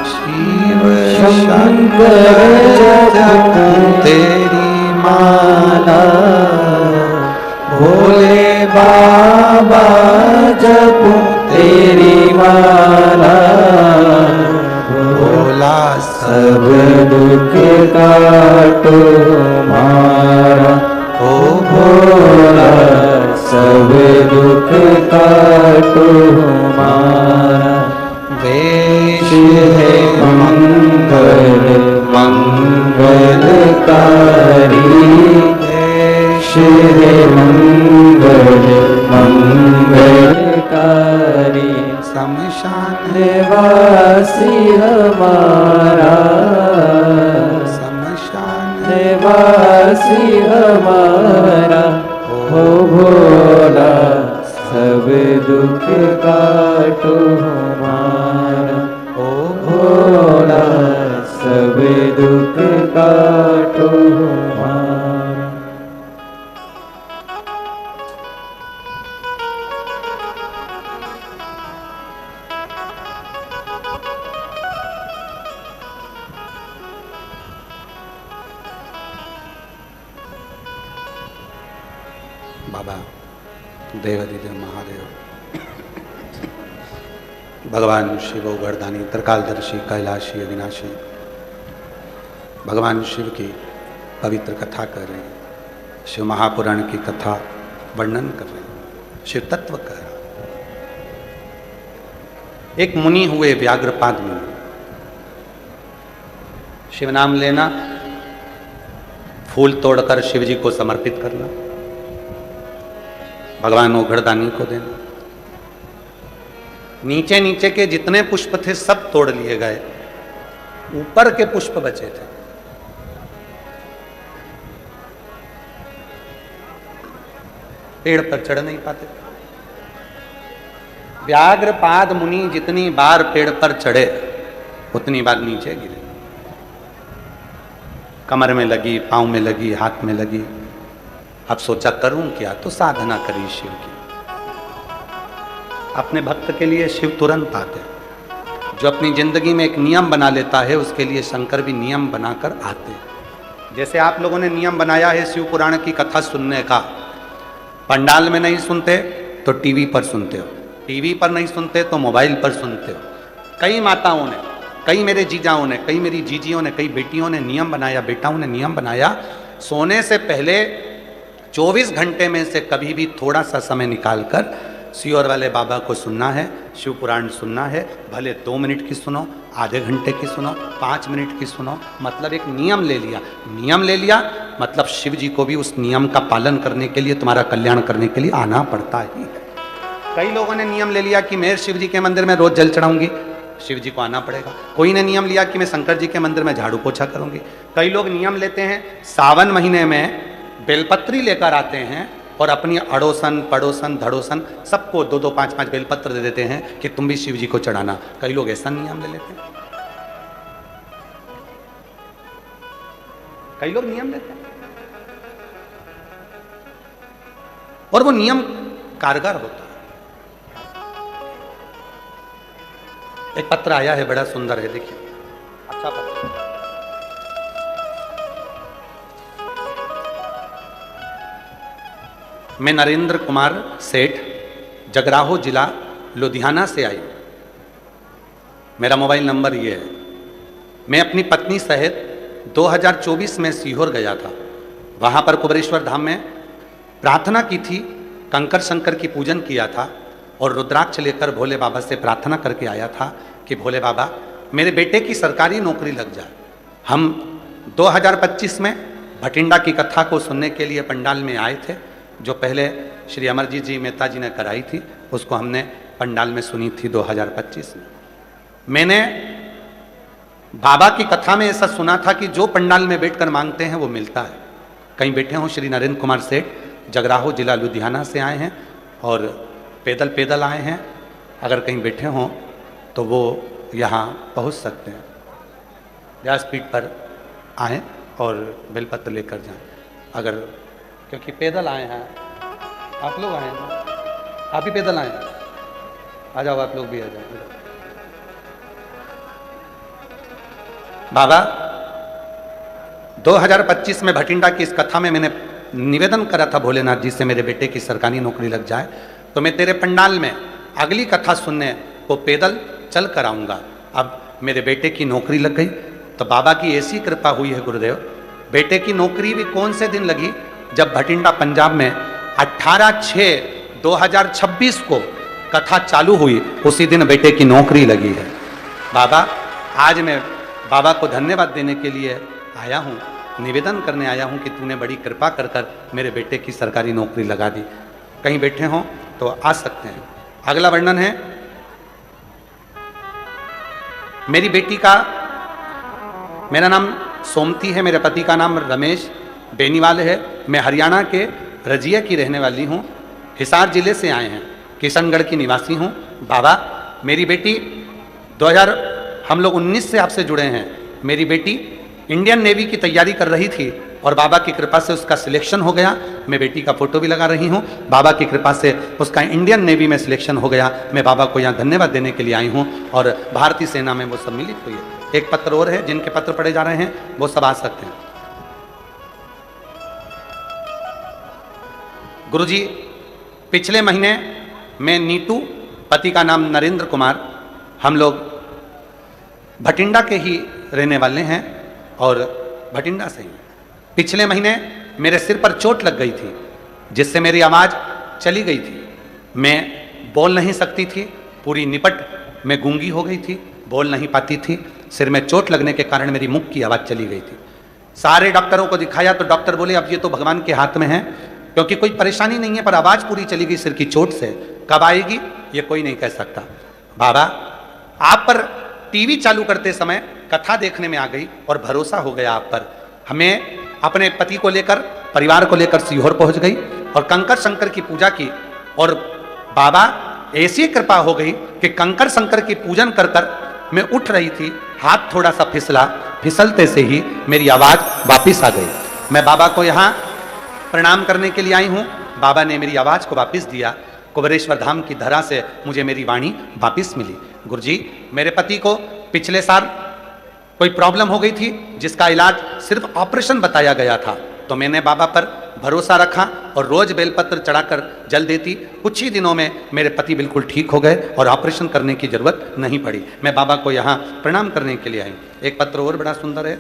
शिव शंकर जपूं तेरी माला, भोले बाबा जपूं तेरी माला। भोला सब दुख काटो मारा, ओ भोला सब दुख काटो मारा। वेश है मंगल मंगलकारी, वेश है मंगल मंगलकारी। शमशान वासी हमारा, शमशान वासी हमारा। हो भोला सब दुख काटो हमारा, ओ भोला सब दुख काटो हमारा। बाबा देवादिदेव महादेव, भगवान शिव गर्दानी त्रिकालदर्शी कैलाशी अविनाशी, भगवान शिव की पवित्र कथा कर रहे हैं, शिव महापुराण की कथा वर्णन कर रहे हैं, शिव तत्व कर रहे हैं। एक मुनि हुए व्याघ्रपाद मुनि, शिव नाम लेना, फूल तोड़कर शिव जी को समर्पित करना, भगवान ओघड़दानी को देना। नीचे नीचे के जितने पुष्प थे सब तोड़ लिए गए, ऊपर के पुष्प बचे थे। पेड़ पर चढ़ नहीं पाते। व्याघ्रपाद मुनि जितनी बार पेड़ पर चढ़े उतनी बार नीचे गिरे। कमर में लगी, पांव में लगी, हाथ में लगी। अब सोचा करूं क्या, तो साधना करी शिव की। अपने भक्त के लिए शिव तुरंत आते हैं। जो अपनी जिंदगी में एक नियम बना लेता है उसके लिए शंकर भी नियम बनाकर आते हैं। जैसे आप लोगों ने नियम बनाया है शिव पुराण की कथा सुनने का, पंडाल में नहीं सुनते तो टीवी पर सुनते हो, टीवी पर नहीं सुनते तो मोबाइल पर सुनते हो। कई माताओं ने, कई मेरे जीजाओं ने, कई मेरी जीजियों ने, कई बेटियों ने नियम बनाया, बेटाओं ने नियम बनाया, सोने से पहले 24 घंटे में से कभी भी थोड़ा सा समय निकालकर सियोर वाले बाबा को सुनना है, शिव पुराण सुनना है। भले 2 मिनट की सुनो, आधे घंटे की सुनो, 5 मिनट की सुनो, मतलब एक नियम ले लिया। नियम ले लिया मतलब शिव जी को भी उस नियम का पालन करने के लिए, तुम्हारा कल्याण करने के लिए आना पड़ता ही है। कई लोगों ने नियम ले लिया कि मैं शिव जी के मंदिर में रोज जल चढ़ाऊंगी, शिव जी को आना पड़ेगा। कोई ने नियम लिया कि मैं शंकर जी के मंदिर में झाड़ू पोछा करूंगी। कई लोग नियम लेते हैं सावन महीने में बेलपत्री लेकर आते हैं और अपनी अड़ोसन पड़ोसन धड़ोसन सबको 2-2 5-5 बेलपत्र दे देते हैं कि तुम भी शिव जी को चढ़ाना। कई लोग ऐसा नियम ले लेते हैं, कई लोग नियम लेते हैं और वो नियम कारगर होता है। एक पत्र आया है, बड़ा सुंदर है, देखिए, अच्छा पत्र। मैं नरेंद्र कुमार सेठ, जगराहो जिला लुधियाना से आई। मेरा मोबाइल नंबर ये है। मैं अपनी पत्नी सहित 2024 में सीहोर गया था। वहाँ पर कुबेरेश्वर धाम में प्रार्थना की थी, कंकर शंकर की पूजन किया था और रुद्राक्ष लेकर भोले बाबा से प्रार्थना करके आया था कि भोले बाबा मेरे बेटे की सरकारी नौकरी लग जाए। हम 2025 में भटिंडा की कथा को सुनने के लिए पंडाल में आए थे, जो पहले श्री अमरजीत जी मेहता जी ने कराई थी, उसको हमने पंडाल में सुनी थी 2025 में। मैंने बाबा की कथा में ऐसा सुना था कि जो पंडाल में बैठकर मांगते हैं वो मिलता है। कहीं बैठे हों श्री नरेंद्र कुमार सेठ, जगराहो जिला लुधियाना से आए हैं और पैदल आए हैं। अगर कहीं बैठे हों तो वो यहाँ पहुँच सकते हैं। व्यासपीठ पर आएँ और बेलपत्र लेकर जाएं। अगर, क्योंकि पैदल आए हैं, आप लोग आए हैं, आप ही पैदल आए, आ जाओ, आप लोग भी आ जाओ। बाबा 2025 में भटिंडा की इस कथा में मैंने निवेदन करा था भोलेनाथ जी से मेरे बेटे की सरकारी नौकरी लग जाए तो मैं तेरे पंडाल में अगली कथा सुनने को पैदल चल कर आऊँगा। अब मेरे बेटे की नौकरी लग गई तो बाबा की ऐसी कृपा हुई है गुरुदेव, बेटे की नौकरी भी कौन से दिन लगी, जब भटिंडा पंजाब में 18/6/2026 को कथा चालू हुई, उसी दिन बेटे की नौकरी लगी है। बाबा, आज मैं बाबा को धन्यवाद देने के लिए आया हूँ, निवेदन करने आया हूँ कि तूने बड़ी कृपा कर कर मेरे बेटे की सरकारी नौकरी लगा दी। कहीं बैठे हों तो आ सकते हैं। अगला वर्णन है, मेरी बेटी का, मेरा नाम सोमती है, मेरे पति का नाम रमेश बेनीवाल है। मैं हरियाणा के रजिया की रहने वाली हूँ, हिसार जिले से आए हैं, किशनगढ़ की निवासी हूँ। बाबा, मेरी बेटी 2019 से आपसे जुड़े हैं। मेरी बेटी इंडियन नेवी की तैयारी कर रही थी और बाबा की कृपा से उसका सिलेक्शन हो गया। मैं बेटी का फोटो भी लगा रही हूँ। बाबा की कृपा से उसका इंडियन नेवी में सिलेक्शन हो गया। मैं बाबा को यहाँ धन्यवाद देने के लिए आई हूँ और भारतीय सेना में वो सम्मिलित हुई है। एक पत्र और है, जिनके पत्र पढ़े जा रहे हैं वो सब आ सकते हैं। गुरुजी, पिछले महीने मैं नीतू, पति का नाम नरेंद्र कुमार, हम लोग भटिंडा के ही रहने वाले हैं और भटिंडा से ही पिछले महीने मेरे सिर पर चोट लग गई थी, जिससे मेरी आवाज़ चली गई थी। मैं बोल नहीं सकती थी, पूरी निपट में गूंगी हो गई थी, बोल नहीं पाती थी। सिर में चोट लगने के कारण मेरी मुख की आवाज़ चली गई थी। सारे डॉक्टरों को दिखाया तो डॉक्टर बोले अब ये तो भगवान के हाथ में है, क्योंकि कोई परेशानी नहीं है, पर आवाज़ पूरी चली गई सिर की चोट से। कब आएगी ये कोई नहीं कह सकता। बाबा, आप पर टीवी चालू करते समय कथा देखने में आ गई और भरोसा हो गया आप पर। हमें अपने पति को लेकर, परिवार को लेकर सीहोर पहुंच गई और कंकर शंकर की पूजा की, और बाबा ऐसी कृपा हो गई कि कंकर शंकर की पूजन कर कर मैं उठ रही थी, हाथ थोड़ा सा फिसला, फिसलते से ही मेरी आवाज़ वापिस आ गई। मैं बाबा को यहाँ प्रणाम करने के लिए आई हूँ। बाबा ने मेरी आवाज़ को वापिस दिया। कुबेरेश्वर धाम की धरा से मुझे मेरी वाणी वापिस मिली। गुरुजी, मेरे पति को पिछले साल कोई प्रॉब्लम हो गई थी, जिसका इलाज सिर्फ ऑपरेशन बताया गया था, तो मैंने बाबा पर भरोसा रखा और रोज बेलपत्र चढ़ाकर जल देती। कुछ ही दिनों में मेरे पति बिल्कुल ठीक हो गए और ऑपरेशन करने की जरूरत नहीं पड़ी। मैं बाबा को यहाँ प्रणाम करने के लिए आई। एक पत्र और बड़ा सुंदर है।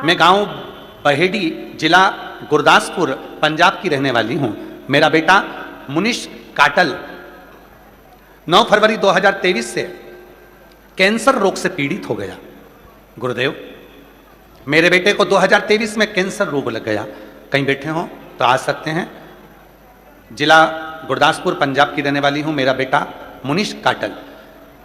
मैं गांव बहेड़ी, जिला गुरदासपुर, पंजाब की रहने वाली हूं। मेरा बेटा मुनीश काटल 9 फरवरी 2023 से कैंसर रोग से पीड़ित हो गया। गुरुदेव, मेरे बेटे को 2023 में कैंसर रोग लग गया। कहीं बैठे हो तो आ सकते हैं। जिला गुरदासपुर, पंजाब की रहने वाली हूं। मेरा बेटा मुनीश काटल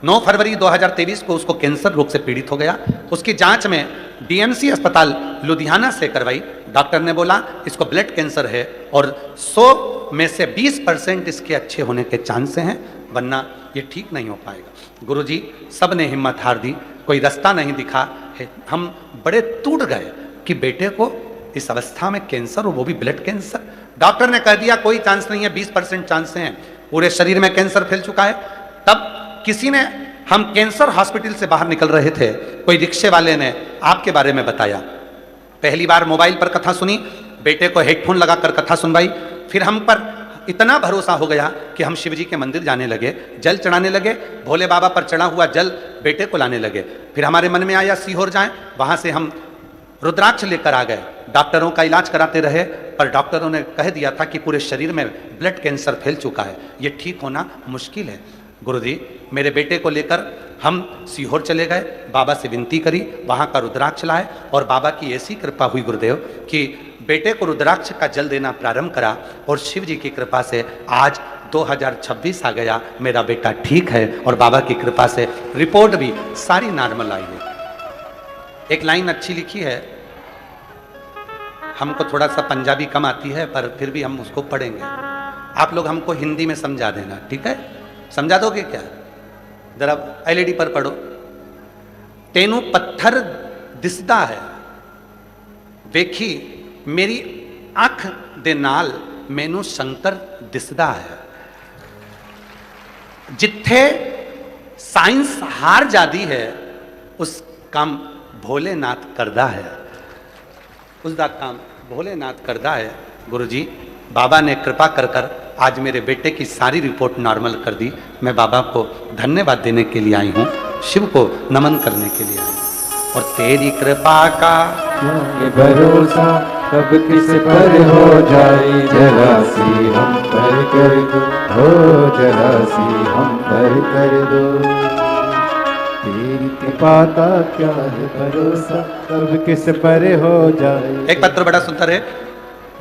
9 फरवरी 2023 को उसको कैंसर रोग से पीड़ित हो गया। उसकी जांच में डीएमसी अस्पताल लुधियाना से करवाई। डॉक्टर ने बोला इसको ब्लड कैंसर है और 100 में से 20% इसके अच्छे होने के चांस हैं, वरना ये ठीक नहीं हो पाएगा। गुरुजी, सब ने हिम्मत हार दी, कोई रास्ता नहीं दिखा है। हम बड़े टूट गए कि बेटे को इस अवस्था में कैंसर, और वो भी ब्लड कैंसर। डॉक्टर ने कह दिया कोई चांस नहीं है, 20% चांस हैं, पूरे शरीर में कैंसर फैल चुका है। तब किसी ने, हम कैंसर हॉस्पिटल से बाहर निकल रहे थे, कोई रिक्शे वाले ने आपके बारे में बताया। पहली बार मोबाइल पर कथा सुनी, बेटे को हेडफोन लगाकर कथा सुनवाई। फिर हम पर इतना भरोसा हो गया कि हम शिव जी के मंदिर जाने लगे, जल चढ़ाने लगे, भोले बाबा पर चढ़ा हुआ जल बेटे को लाने लगे। फिर हमारे मन में आया सीहोर जाएं, वहाँ से हम रुद्राक्ष लेकर आ गए। डॉक्टरों का इलाज कराते रहे, पर डॉक्टरों ने कह दिया था कि पूरे शरीर में ब्लड कैंसर फैल चुका है, ये ठीक होना मुश्किल है। गुरुजी, मेरे बेटे को लेकर हम सीहोर चले गए, बाबा से विनती करी, वहाँ का रुद्राक्ष लाए और बाबा की ऐसी कृपा हुई गुरुदेव कि बेटे को रुद्राक्ष का जल देना प्रारंभ करा और शिव जी की कृपा से आज 2026 आ गया, मेरा बेटा ठीक है और बाबा की कृपा से रिपोर्ट भी सारी नॉर्मल आई है। एक लाइन अच्छी लिखी है, हमको थोड़ा सा पंजाबी कम आती है पर फिर भी हम उसको पढ़ेंगे। आप लोग हमको हिंदी में समझा देना, ठीक है? समझा दोगे क्या? जरा एलईडी पर पढ़ो। तेनू पत्थर दिसदा है, वेखी मेरी अख दे नाल मैनू शंकर दिसदा है। जिथे साइंस हार जाती है उस काम भोलेनाथ करदा है, उसका काम भोलेनाथ करदा है। गुरुजी, बाबा ने कृपा कर कर आज मेरे बेटे की सारी रिपोर्ट नॉर्मल कर दी। मैं बाबा को धन्यवाद देने के लिए आई हूँ, शिव को नमन करने के लिए आई हूँ। और तेरी कृपा का ये भरोसा कब किस पर हो जाए, जरा सी हम पर कर दो, हो जरा सी हम पर कर दो। तेरी कृपा का क्या है भरोसा, कब किस पर हो जाए। एक पत्र बड़ा सुंदर है।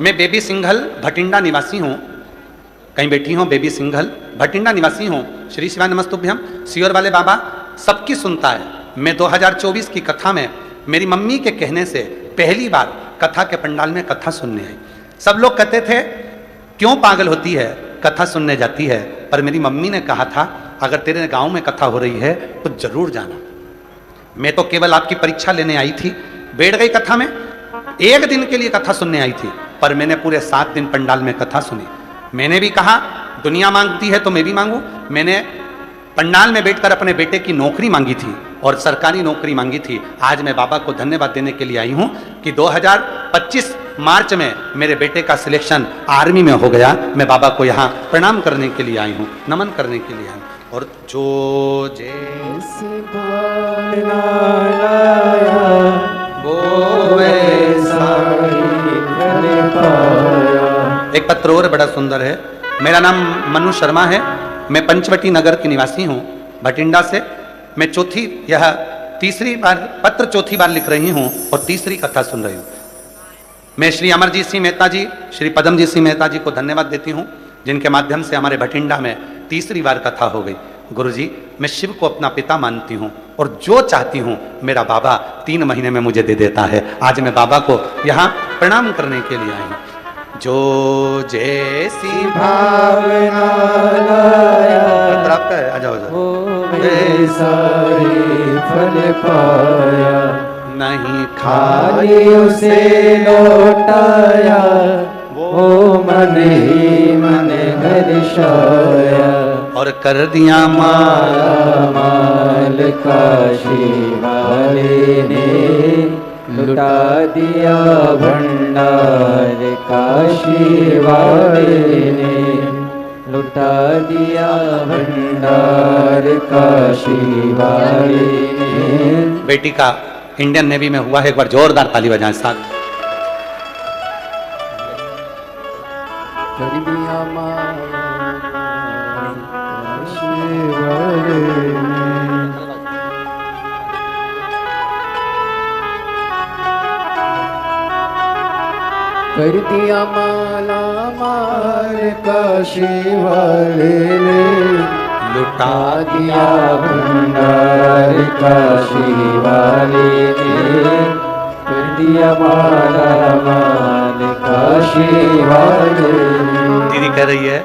मैं बेबी सिंघल भटिंडा निवासी हूँ। कहीं बैठी हूँ, बेबी सिंघल भटिंडा निवासी हूँ। श्री शिवाय नमस्तुभ्यम। सीहोर वाले बाबा सबकी सुनता है। मैं 2024 की कथा में मेरी मम्मी के कहने से पहली बार कथा के पंडाल में कथा सुनने आई। सब लोग कहते थे क्यों पागल होती है, कथा सुनने जाती है, पर मेरी मम्मी ने कहा था अगर तेरे गांव में कथा हो रही है तो जरूर जाना। मैं तो केवल आपकी परीक्षा लेने आई थी, बैठ गई कथा में। एक दिन के लिए कथा सुनने आई थी, पर मैंने पूरे 7 दिन पंडाल में कथा सुनी। मैंने भी कहा दुनिया मांगती है तो मैं भी मांगू। मैंने पंडाल में बैठकर अपने बेटे की नौकरी मांगी थी और सरकारी नौकरी मांगी थी। आज मैं बाबा को धन्यवाद देने के लिए आई हूँ कि कि 2025 मार्च में मेरे बेटे का सिलेक्शन आर्मी में हो गया। मैं बाबा को यहाँ प्रणाम करने के लिए आई हूँ, नमन करने के लिए आई हूँ। और जो जैसे भावना लाया वो वैसा ही फल पाया। एक पत्र और बड़ा सुंदर है। मेरा नाम मनु शर्मा है, मैं पंचवटी नगर की निवासी हूँ, भटिंडा से। मैं तीसरी बार पत्र चौथी बार लिख रही हूँ और तीसरी कथा सुन रही हूँ। मैं श्री अमरजीत सिंह मेहता जी, श्री पद्मजीत सिंह मेहता जी को धन्यवाद देती हूँ, जिनके माध्यम से हमारे भटिंडा में तीसरी बार कथा हो गई। गुरुजी, मैं शिव को अपना पिता मानती हूँ और जो चाहती हूँ मेरा बाबा 3 महीने में मुझे दे देता है। आज मैं बाबा को यहाँ प्रणाम करने के लिए आई हूँ। जो जैसी भावना लाया पत्र आपका है, आ जाओ आ जाओ। वो वैसा ही फल पाया। नहीं खाली उसे लौटाया वो मन ही मन हर्षाया। और कर दिया माला माल काशी वाले ने लुटा दिया भंडार काशी वाले ने लुटा दिया भंडार काशी वाले ने। बेटी का इंडियन नेवी में हुआ है, एक बार जोरदार ताली बजाएं साथ। कर दिया माला काशी वाले ने। कर दिया माला मार काशी वाले ने लुटा दिया भंडार काशी वाले ने। कर दिया माला माल काशी वाले ने। दीदी कह रही है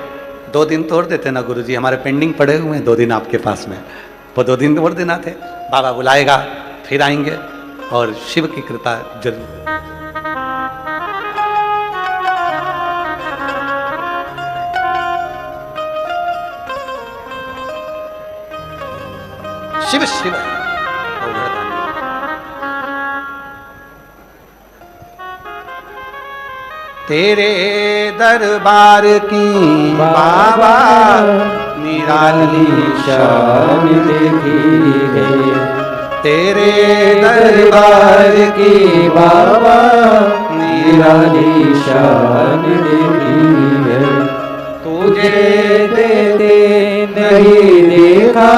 2 दिन तोड़ देते ना गुरुजी, हमारे पेंडिंग पड़े हुए हैं 2 दिन आपके पास में। वो 2 दिन और देना थे, बाबा बुलाएगा फिर आएंगे और शिव की कृपा जरूर। शिव शिव तेरे दरबार की बाबा निराली शान देखी है। तेरे दरबार की बाबा निराली शान देखी है। तुझे देते नहीं देखा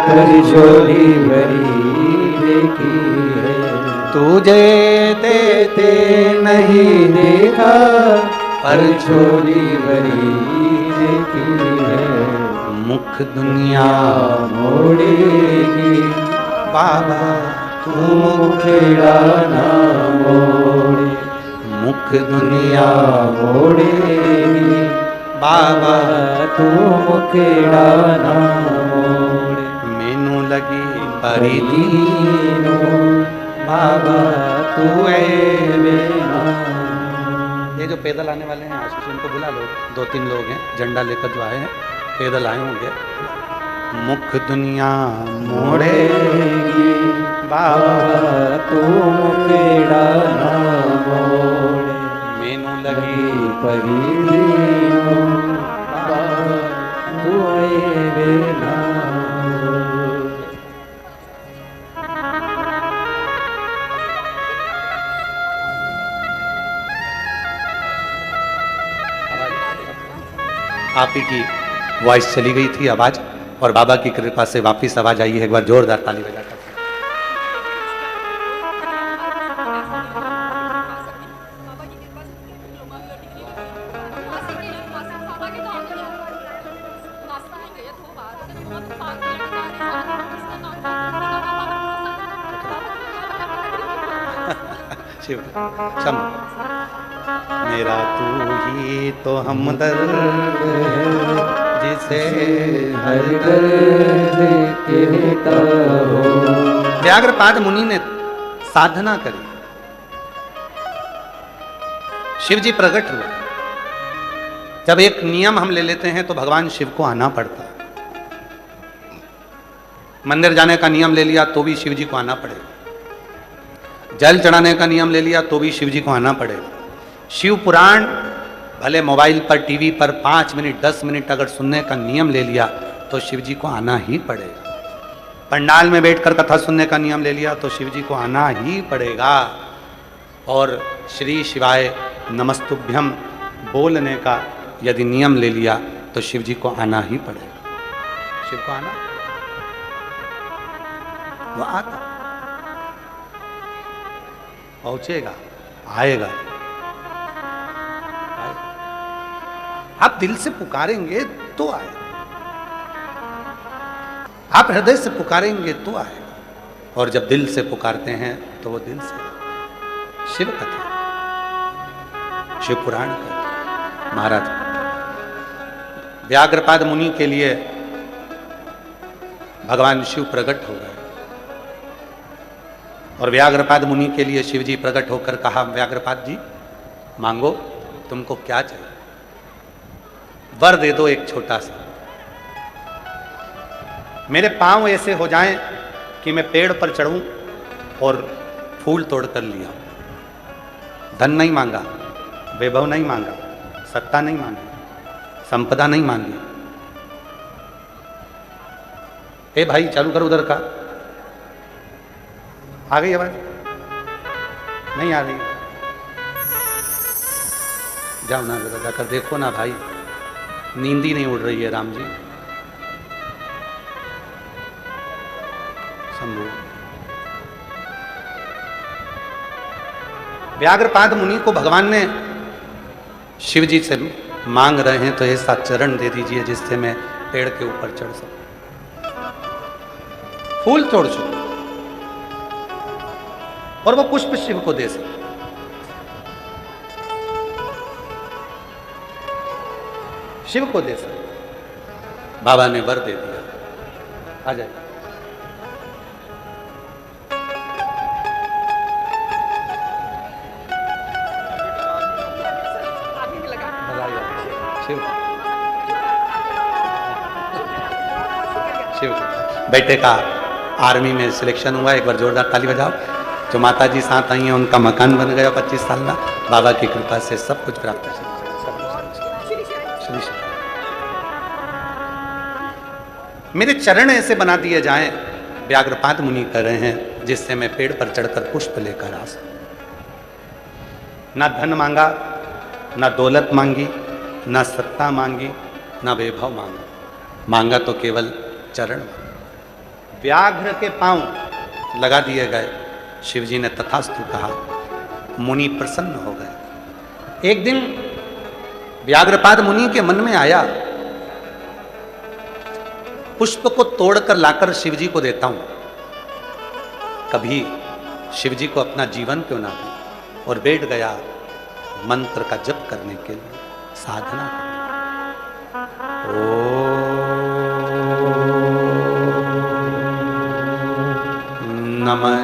कर झोली भरी देखी है। तुझे देते नहीं देखा पर झोली भरी देखी है। मुख दुनिया मोड़ेगी बाबा तू मुखेड़ा ना मोड़े। मुख दुनिया मोड़ेगी बाबा तू मुखेड़ा ना मोड़े। मैनू लगी परी दीनो बाबा तू ये जो पैदल आने वाले हैं आशीष, इनको बुला लो, 2-3 लोग हैं झंडा लेकर जो आए हैं, पैदल आए होंगे। मुख दुनिया मोड़ेगी बाबा तू मुखेड़ा ना मोड़े। मैनू लगी परी दीनो बाबा तू ना। आप ही की वॉइस चली गई थी आवाज, और बाबा की कृपा से वापिस आवाज आई है। एक बार जोरदार ताली बजाकर। शिव शम मेरा तू ही तो हमदर्द जिसे हर दर्द कहता हो। व्याघ्रपाद मुनि ने साधना करी, शिव जी प्रकट हुए। जब एक नियम हम ले लेते हैं तो भगवान शिव को आना पड़ता है। मंदिर जाने का नियम ले लिया तो भी शिव जी को आना पड़ेगा। जल चढ़ाने का नियम ले लिया तो भी शिव जी को आना पड़ेगा। शिव पुराण भले मोबाइल पर टीवी पर 5 मिनट 10 मिनट अगर सुनने का नियम ले लिया तो शिव जी को आना ही पड़ेगा। पंडाल में बैठकर कथा सुनने का नियम ले लिया तो शिव जी को आना ही पड़ेगा। और श्री शिवाय नमस्तुभ्यम बोलने का यदि नियम ले लिया तो शिव जी को आना ही पड़ेगा। शिव को आना, वो आता, पहुंचेगा, आएगा। आप दिल से पुकारेंगे तो आएगा, आप हृदय से पुकारेंगे तो आएगा। और जब दिल से पुकारते हैं तो वो दिल से। शिव कथा, शिव पुराण कथा। महाराज व्याघ्रपाद मुनि के लिए भगवान शिव प्रकट हो गए और व्याघ्रपाद मुनि के लिए शिव जी प्रकट होकर कहा, व्याघ्रपाद जी मांगो, तुमको क्या चाहिए, वर दे दो एक छोटा सा। मेरे पांव ऐसे हो जाएं कि मैं पेड़ पर चढ़ूं और फूल तोड़कर लिया। धन नहीं मांगा, वैभव नहीं मांगा, सत्ता नहीं मांगी, संपदा नहीं मांगी। ए भाई चालू कर उधर का। आ गई आवाज? नहीं आ रही? जाओ ना जरा जाकर देखो ना भाई, नींद ही नहीं उड़ रही है राम जी। शंभू व्याघ्रपाद मुनि को भगवान ने शिव जी से मांग रहे हैं तो ऐसा चरण दे दीजिए जिससे मैं पेड़ के ऊपर चढ़ सकूं, फूल तोड़ सकूं और वो पुष्प शिव को दे सकूं। शिव को दे सकूं। बाबा ने वर दे दिया। आ जाए। शिव शिव बेटे का आर्मी में सिलेक्शन हुआ, एक बार जोरदार ताली बजाओ। जो माता जी साथ आई हैं उनका मकान बन गया 25 साल में। बाबा की कृपा से सब कुछ प्राप्त है। मेरे चरण ऐसे बना दिए जाएं, व्याघ्रपाद मुनि कर रहे हैं, जिससे मैं पेड़ पर चढ़कर पुष्प लेकर आ सकूं। ना धन मांगा, ना दौलत मांगी, ना सत्ता मांगी, ना वैभव मांगा, मांगा तो केवल चरण। व्याघ्र के पांव लगा दिए गए। शिव जी ने तथास्तु कहा। मुनि प्रसन्न हो गए। एक दिन व्याघ्रपाद मुनि के मन में आया, पुष्प को तोड़कर लाकर शिव जी को देता हूं, कभी शिव जी को अपना जीवन क्यों ना दूं। और बैठ गया मंत्र का जप करने के लिए, साधना करने। ओम नमः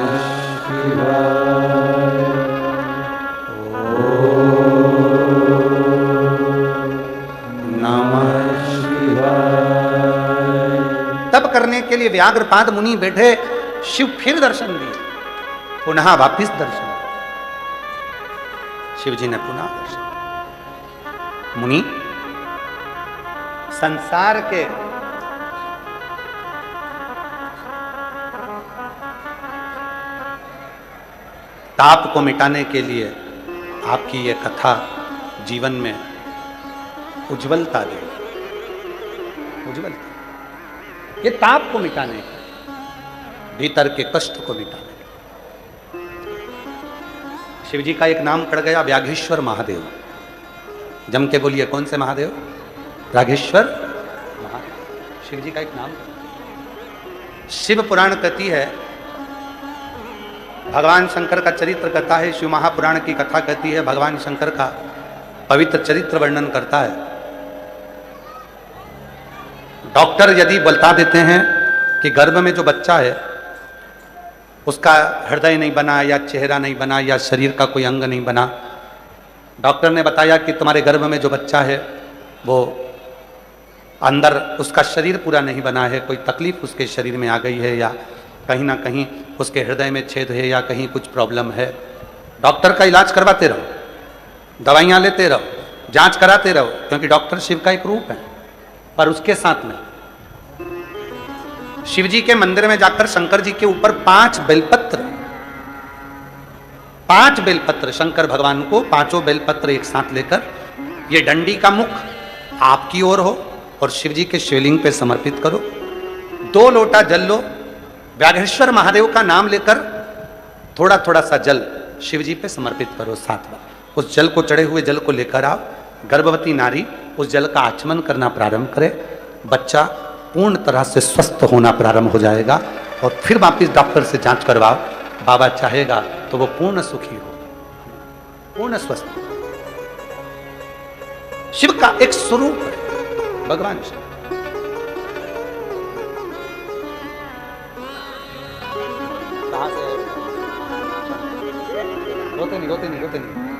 शिवाय। नमः शिवाय। तप करने के लिए व्याघ्रपाद मुनि बैठे। शिव फिर दर्शन दिए, पुनः वापिस दर्शन। शिव जी ने पुनः दर्शन। मुनि, संसार के ताप को मिटाने के लिए आपकी ये कथा जीवन में उज्ज्वलता दे। उज्ज्वलता, ये ताप को मिटाने का, भीतर के कष्ट को मिटाने का। शिव जी का एक नाम पड़ गया, व्याघेश्वर महादेव। जम के बोलिए, कौन से महादेव? व्याघेश्वर महादेव। शिव जी का एक नाम। शिव पुराण कहती है, भगवान शंकर का चरित्र कहता है, शिव महापुराण की कथा कहती है, भगवान शंकर का पवित्र चरित्र वर्णन करता है। डॉक्टर यदि बता देते हैं कि गर्भ में जो बच्चा है उसका हृदय नहीं बना, या चेहरा नहीं बना, या शरीर का कोई अंग नहीं बना, डॉक्टर ने बताया कि तुम्हारे गर्भ में जो बच्चा है वो अंदर उसका शरीर पूरा नहीं बना है, कोई तकलीफ उसके शरीर में आ गई है, या कहीं ना कहीं उसके हृदय में छेद है या कहीं कुछ प्रॉब्लम है, डॉक्टर का इलाज करवाते रहो, दवाइयाँ लेते रहो, जांच कराते रहो, क्योंकि डॉक्टर शिव का एक रूप है। पर उसके साथ में शिव जी के मंदिर में जाकर शंकर जी के ऊपर 5 बेलपत्र शंकर भगवान को 5 बेलपत्र एक साथ लेकर ये डंडी का मुख आपकी ओर हो और शिव जी के शिवलिंग पे समर्पित करो। 2 लोटा जल लो, व्याघ्रेश्वर महादेव का नाम लेकर थोड़ा थोड़ा सा जल शिव जी पे समर्पित करो 7 बार। उस जल को, चढ़े हुए जल को लेकर आओ, गर्भवती नारी उस जल का आचमन करना प्रारंभ करे, बच्चा पूर्ण तरह से स्वस्थ होना प्रारंभ हो जाएगा और फिर वापिस डॉक्टर से जांच करवाओ। बाबा चाहेगा तो वो पूर्ण सुखी हो, पूर्ण स्वस्थ। शिव का एक स्वरूप है भगवान शिव। कहां से रोते नहीं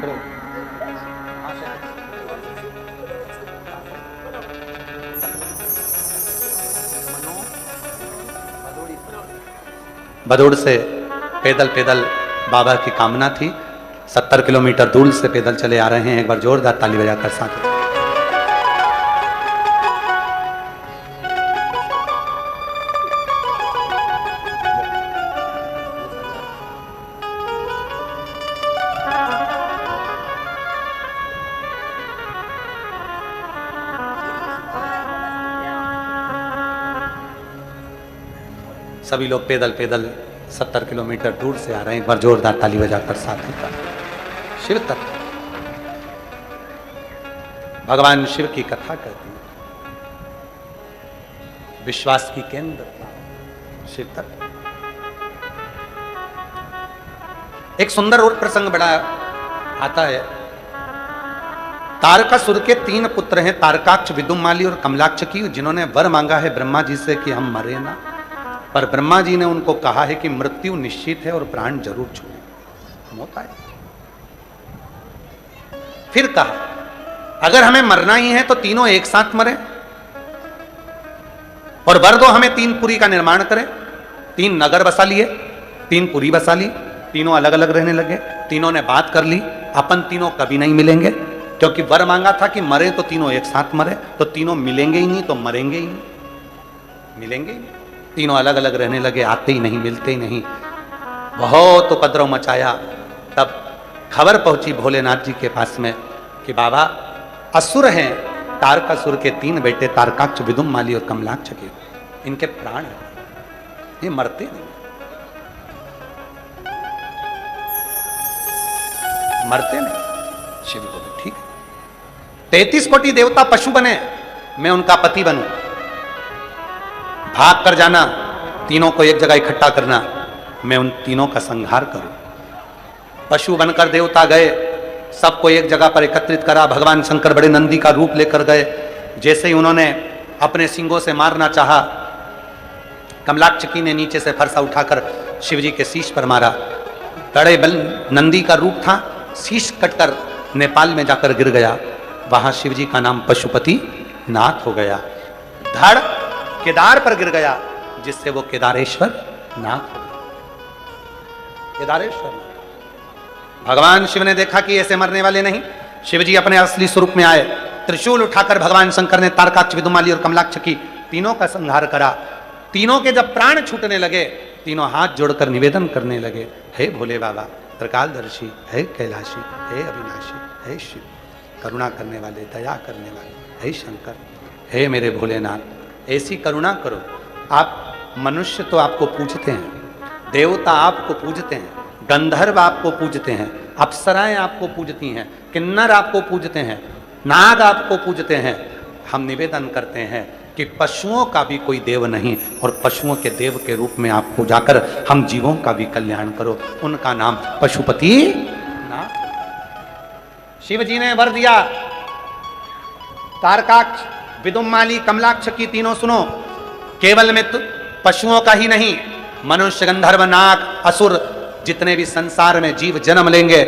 करो। भदोड़ से पैदल बाबा की कामना थी, 70 किलोमीटर दूर से पैदल चले आ रहे हैं। एक बार जोरदार ताली बजाकर साथ। सभी लोग पैदल 70 किलोमीटर दूर से आ रहे हैं। एक बार जोरदार ताली बजाकर साथ ही शिव तत्व, भगवान शिव की कथा कहती है, विश्वास की केंद्र शिव तत्व। एक सुंदर और प्रसंग बड़ा आता है। तारकासुर के 3 पुत्र हैं, तारकाक्ष, विदुमाली और कमलाक्षकी, जिन्होंने वर मांगा है ब्रह्मा जी से कि हम मरे ना। पर ब्रह्मा जी ने उनको कहा है कि मृत्यु निश्चित है और प्राण जरूर छूटे, होता है। फिर कहा अगर हमें मरना ही है तो तीनों एक साथ मरे और वर दो हमें 3 पुरी का निर्माण करें। 3 नगर बसा लिए, 3 पुरी बसा ली, तीनों अलग अलग रहने लगे। तीनों ने बात कर ली, अपन तीनों कभी नहीं मिलेंगे, क्योंकि वर मांगा था कि मरे तो तीनों एक साथ मरे, तो तीनों मिलेंगे ही नहीं तो मरेंगे ही नहीं, मिलेंगे ही नहीं। तीनों अलग अलग रहने लगे, आते ही नहीं, मिलते ही नहीं, बहुत उपद्रव मचाया। तब खबर पहुंची भोलेनाथ जी के पास में कि बाबा असुर हैं, तारकासुर के 3 बेटे तारकाक्ष, विदुमाली और कमलाक्ष के, इनके प्राण हैं, ये मरते नहीं, मरते नहीं। शिव बोले ठीक है, 33 कोटि देवता पशु बने, मैं उनका पति बनूं, भाग कर जाना, तीनों को एक जगह इकट्ठा करना, मैं उन तीनों का संहार करूं। पशु बनकर देवता गए, सबको एक जगह पर एकत्रित करा। भगवान शंकर बड़े नंदी का रूप लेकर गए। जैसे ही उन्होंने अपने सिंगों से मारना चाहा, कमलाक्षकी ने नीचे से फरसा उठाकर शिव जी के शीश पर मारा। बड़े बल नंदी का रूप था, शीश कटकर नेपाल में जाकर गिर गया। वहां शिव जी का नाम पशुपति नाथ हो गया। धड़ केदार पर गिर गया, जिससे वो केदारेश्वर नाथ हो गया। केदारेश्वर भगवान शिव ने देखा कि ऐसे मरने वाले नहीं। शिव जी अपने असली स्वरूप में आए। त्रिशूल उठाकर भगवान शंकर ने तारकाक्ष, विदुमाली और कमलाक्ष की तीनों का संहार करा। तीनों के जब प्राण छूटने लगे, तीनों हाथ जोड़कर निवेदन करने लगे, हे भोले बाबा, त्रिकालदर्शी, हे कैलाशी, हे अविनाशी, हे शिव, करुणा करने वाले, दया करने वाले, हे शंकर, हे मेरे भोलेनाथ, ऐसी करुणा करो। आप मनुष्य तो आपको पूजते हैं, देवता आपको पूजते हैं, गंधर्व आपको पूजते हैं, अप्सराएं आपको पूजती हैं, किन्नर आपको पूजते हैं, नाग आपको पूजते हैं। हम निवेदन करते हैं कि पशुओं का भी कोई देव नहीं और पशुओं के देव के रूप में आप पूजा कर हम जीवों का भी कल्याण करो। उनका नाम पशुपति नाथ। शिव जी ने वर दिया, तारकाक्ष, विदुमाली, कमलाक्ष की तीनों सुनो, केवल में पशुओं का ही नहीं, मनुष्य, गंधर्व, नाग, असुर, जितने भी संसार में जीव जन्म लेंगे,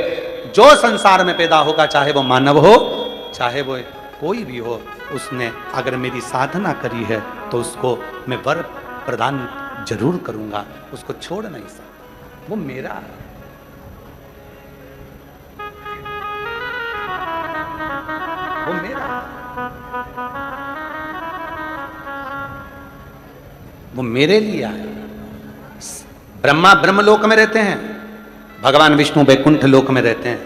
जो संसार में पैदा होगा, चाहे वो मानव हो, चाहे वो कोई भी हो, उसने अगर मेरी साधना करी है तो उसको मैं वर प्रदान जरूर करूंगा, उसको छोड़ नहीं सकता, वो मेरा है। वो मेरा है, वो मेरे लिए आया। ब्रह्मा ब्रह्मलोक में रहते हैं, भगवान विष्णु वैकुंठ लोक में रहते हैं,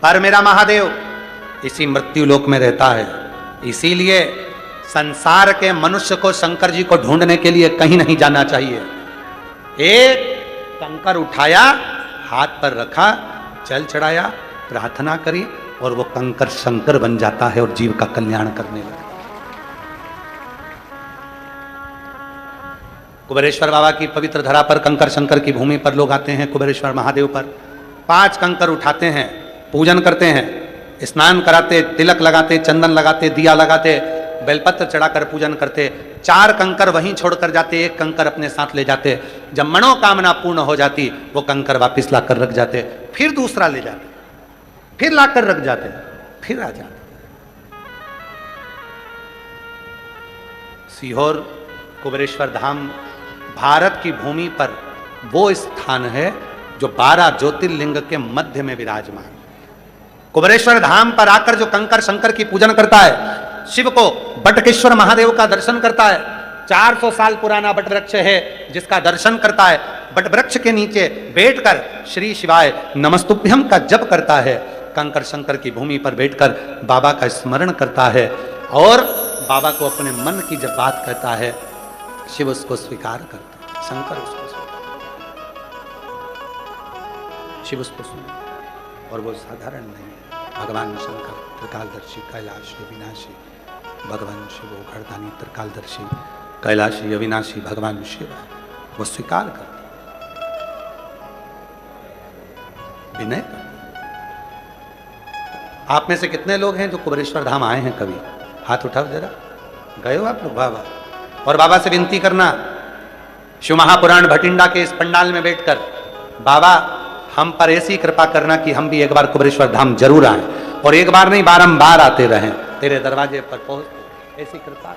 पर मेरा महादेव इसी मृत्यु लोक में रहता है। इसीलिए संसार के मनुष्य को शंकर जी को ढूंढने के लिए कहीं नहीं जाना चाहिए। एक कंकर उठाया, हाथ पर रखा, जल चढ़ाया, प्रार्थना करी और वो कंकर शंकर बन जाता है और जीव का कल्याण करने लगता है। कुबेरेश्वर बाबा की पवित्र धरा पर, कंकर शंकर की भूमि पर लोग आते हैं। कुबेरेश्वर महादेव पर 5 कंकर उठाते हैं, पूजन करते हैं, स्नान कराते, तिलक लगाते, चंदन लगाते, दिया लगाते, बेलपत्र चढ़ाकर पूजन करते। 4 कंकर वहीं छोड़कर जाते, 1 कंकर अपने साथ ले जाते। जब मनोकामना पूर्ण हो जाती, वो कंकर वापिस लाकर रख जाते, फिर दूसरा ले जाते, फिर लाकर रख जाते, फिर आ जाते। सीहोर कुबेरेश्वर धाम भारत की भूमि पर वो स्थान है जो 12 ज्योतिर्लिंग के मध्य में विराजमान। कुबेरेश्वर धाम पर आकर जो कंकर शंकर की पूजन करता है, शिव को बटकेश्वर महादेव का दर्शन करता है। 400 साल पुराना बट वृक्ष है जिसका दर्शन करता है, बट वृक्ष के नीचे बैठकर श्री शिवाय नमस्तुभ्यम का जप करता है, कंकर शंकर की भूमि पर बैठकर बाबा का स्मरण करता है और बाबा को अपने मन की जब बात कहता है, शिव उसको स्वीकार करता है, शंकर उसको स्वीकार, शिव उसको सुन। और वो साधारण नहीं है, भगवान शंकर त्रिकालदर्शी कैलाशी अविनाशी, भगवान शिव घरदानी त्रिकालदर्शी कैलाशी अविनाशी भगवान शिव, वो स्वीकार करता, विनय करता। आप में से कितने लोग हैं जो कुबेरेश्वर धाम आए हैं कभी? हाथ उठाओ जरा। गए हो आप लोग? बाबा और बाबा से विनती करना, शिव महापुराण भटिंडा के इस पंडाल में बैठकर, बाबा हम पर ऐसी कृपा करना कि हम भी एक बार कुबेरेश्वर धाम जरूर आए, और एक बार नहीं बारंबार आते रहें, तेरे दरवाजे पर पहुंच, ऐसी कृपा।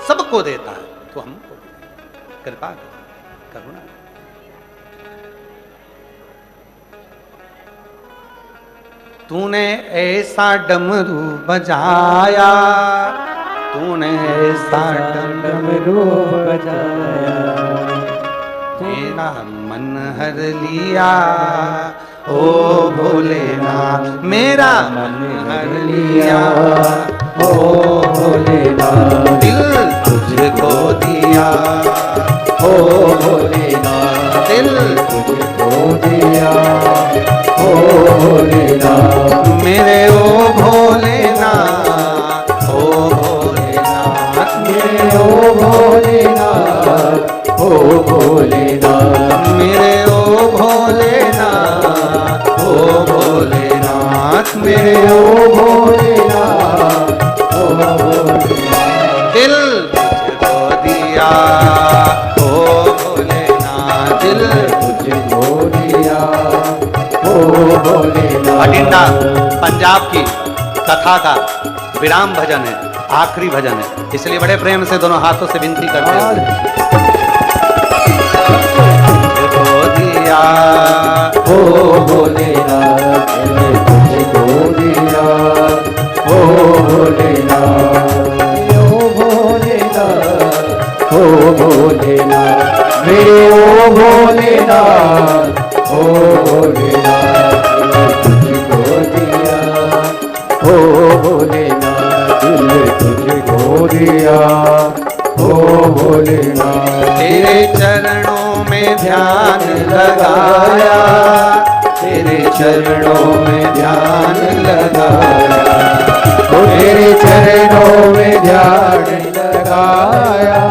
सबको देता है तो हमको कृपा करुणा। तूने ऐसा डमरू बजाया, तूने ऐसा डमरू बजाया, तेरा मन हर लिया, ओ भोलेनाथ मेरा मन हर लिया, ओ भोलेनाथ दिल तुझको दिया, ओ भोलेनाथ दिल तुझको दिया, ओ भोलेनाथ मेरे ओ भोलेनाथ, ओ भोलेनाथ मेरे ओ भोलेनाथ, ओ भोलेनाथ मेरे ओ भोलेनाथ, ओ भोलेनाथ मेरे ओ भोलेनाथ, ओ भोलेनाथ दिल तुझको दिया, ओ भोलेनाथ दिल तुझको दिया, ओ भोलेनाथ। भटिंडा पंजाब की कथा का विराम भजन है, आखिरी भजन है, इसलिए बड़े प्रेम से दोनों हाथों से विनती करते हैं। ओ भोलेनाथ तुझको दिया, ओ भोलेनाथ, ओ भोलेनाथ, ओ भोलेनाथ मेरे ओ भोलेनाथ, ओ भोलेनाथ तुझको दिया, ओ भोलेनाथ दिल तुझको दिया, ओ भोलेनाथ तेरे चरणों में ध्यान लगाया, तेरे चरणों में ध्यान लगाया, तेरे चरणों में ध्यान लगाया,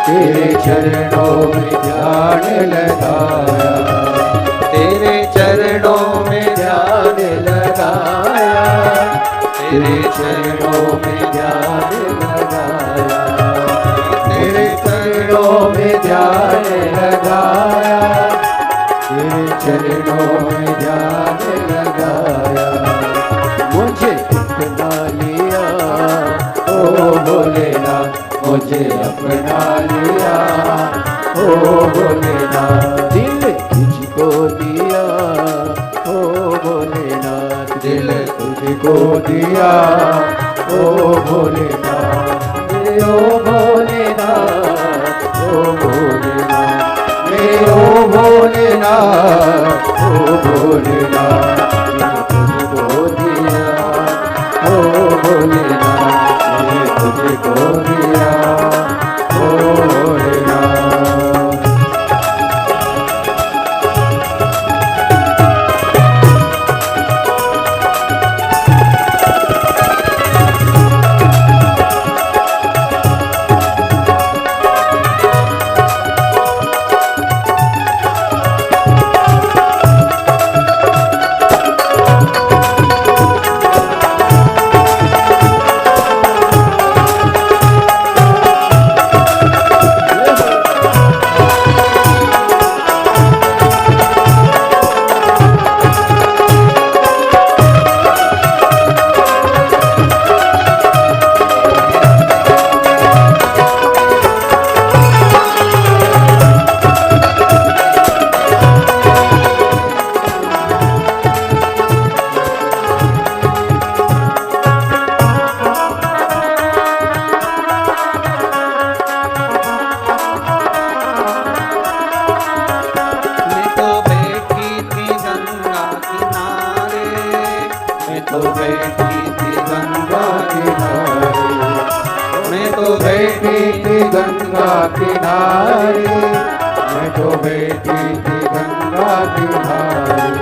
तेरे चरणों में ध्यान लगाया, तेरे चरणों में ध्यान लगाया, तेरे चरणों में ध्यान लगाया, तेरे चरणों में ध्यान लगाया, तेरे चरणों में ध्यान लगाया। मुझे इतना दिल तुझको दिया ओ भोलेनाथ मेरे ओ भोलेनाथ ओ भोलेनाथ मेरे ओ भोलेनाथ ओ भोलेनाथ तुझको दिया ओ भोलेनाथ मैंने तुझको दिया ओ भोलेनाथ। किनारे मैं तो बैठी थी गंगा किनारे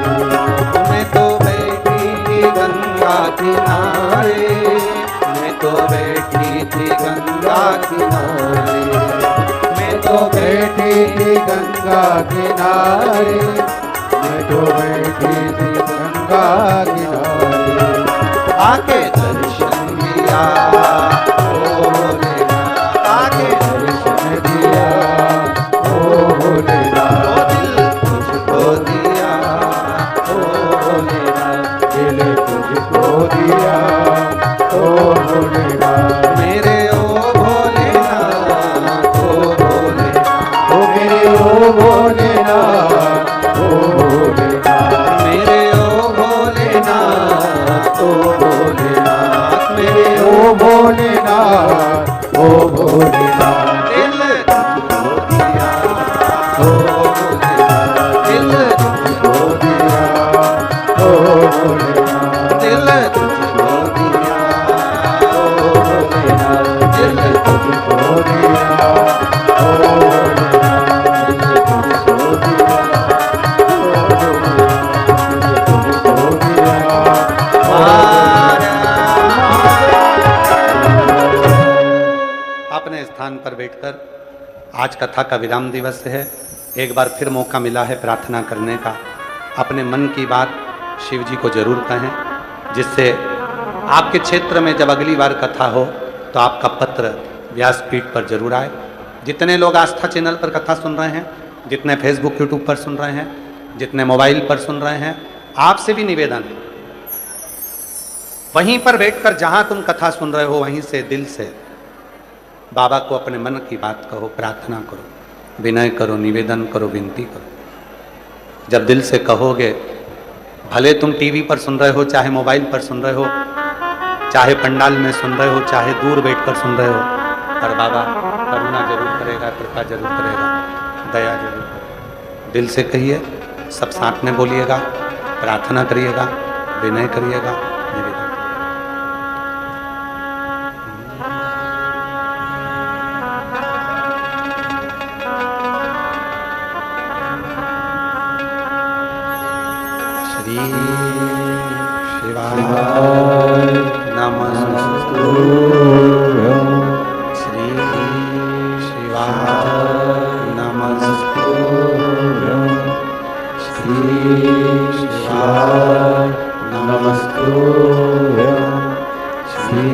मैं तो बैठी थी गंगा किनारे मैं तो बैठी थी गंगा किनारे मैं तो बैठी थी गंगा किनारे मैं तो बैठी थी गंगा किनारे आके दर्शन दिया ओ भोलेनाथ आके दर्शन दिया ओ भोलेनाथ ओ दिल तुझको दिया ओ भोलेनाथ दिल तुझको दिया ओ भोलेनाथ मेरे ओ भोलेनाथ ओ भोलेनाथ ओ मेरे ओ भोलेनाथ ओ भोलेनाथ मेरे ओ भोलेनाथ ओ भोलेनाथ मेरे ओ भोलेनाथ ओ भोलेनाथ दिल तुझको दिया ओ भोलेनाथ दिल तुझको दिया ओ भोलेनाथ दिल तुझको दिया ओ भोलेनाथ दिल तुझको दिया ओ भोलेनाथ दिल तुझको दिया ओ भोलेनाथ तुझको दिया अपने स्थान पर बैठकर आज कथा का विराम दिवस है। एक बार फिर मौका मिला है प्रार्थना करने का। अपने मन की बात शिव जी को जरूर कहें, जिससे आपके क्षेत्र में जब अगली बार कथा हो तो आपका पत्र व्यासपीठ पर जरूर आए। जितने लोग आस्था चैनल पर कथा सुन रहे हैं, जितने फेसबुक यूट्यूब पर सुन रहे हैं, जितने मोबाइल पर सुन रहे हैं, आपसे भी निवेदन है, वहीं पर बैठकर जहां तुम कथा सुन रहे हो वहीं से दिल से बाबा को अपने मन की बात कहो, प्रार्थना करो, विनय करो, निवेदन करो, विनती करो। जब दिल से कहोगे, भले तुम टीवी पर सुन रहे हो, चाहे मोबाइल पर सुन रहे हो, चाहे पंडाल में सुन रहे हो, चाहे दूर बैठकर सुन रहे हो, पर बाबा करुणा जरूर करेगा, कृपा जरूर करेगा, दया जरूर करेगा। दिल से कहिए, सब साथ में बोलिएगा, प्रार्थना करिएगा, विनय करिएगा, निवेदन। श्री शिवाय नमस्तुभ्यं श्री शिवाय नमस्तुभ्यं श्री शिवाय नमस्तुभ्यं श्री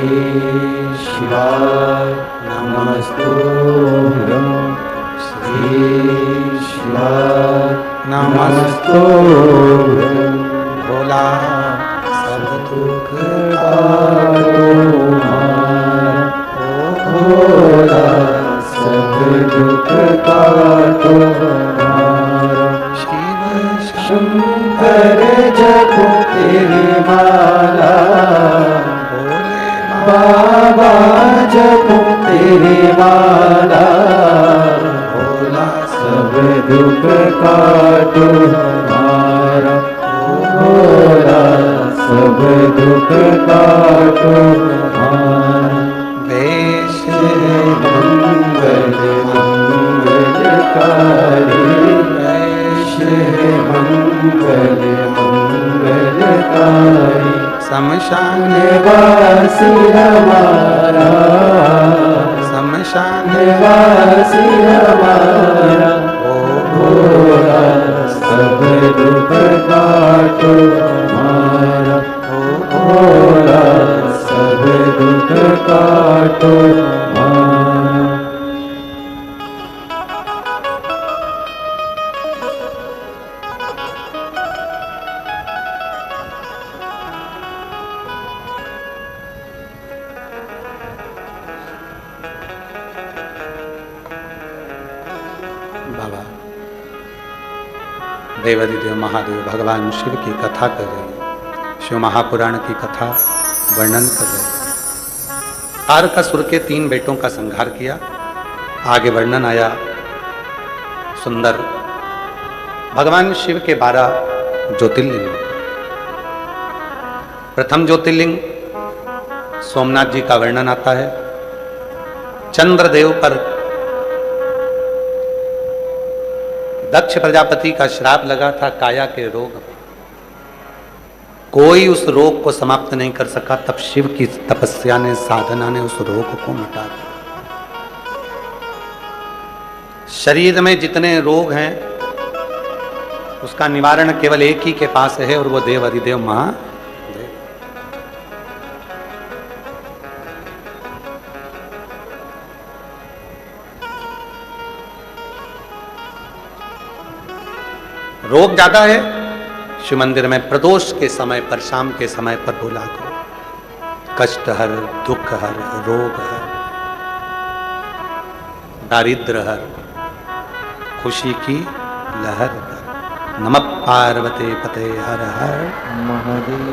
शिवाय नमस्तुभ्यं श्री शिवाय नमस्तुभ्यं भोला सब दुख भोला सब दुख काटो हमारा शिव शंकर जब तेरे माला बाबा जपूं तेरी माला भोला सब दुख काटो हमारा भोला सब दुख काटो हमारा वेश मंगल मंगलकारी वेश मंगल मंगलकारी शमशान निवासी हमारा शमशान निवासी हमारा भोला सब दुख काटो हमारा भोला सब दुख काटो हमारा। बाबा देवाधिदेव महादेव भगवान शिव की कथा कर रहे हैं, शिव महापुराण की कथा वर्णन कर रहे हैं। तारकासुर के 3 बेटों का संहार किया। आगे वर्णन आया सुंदर भगवान शिव के 12 ज्योतिर्लिंग। प्रथम ज्योतिर्लिंग सोमनाथ जी का वर्णन आता है। चंद्रदेव पर दक्ष प्रजापति का श्राप लगा था काया के रोग। कोई उस रोग को समाप्त नहीं कर सका, तब शिव की तपस्या ने, साधना ने उस रोग को मिटा दिया। शरीर में जितने रोग हैं उसका निवारण केवल एक ही के पास है, और वो देव अधिदेव महादेव। रोग ज्यादा है, शिव मंदिर में प्रदोष के समय पर, शाम के समय पर बोला करो, कष्ट हर, दुख हर, रोग हर, दारिद्र हर, खुशी की लहर हर। नमः पार्वती पते हर हर महादेव।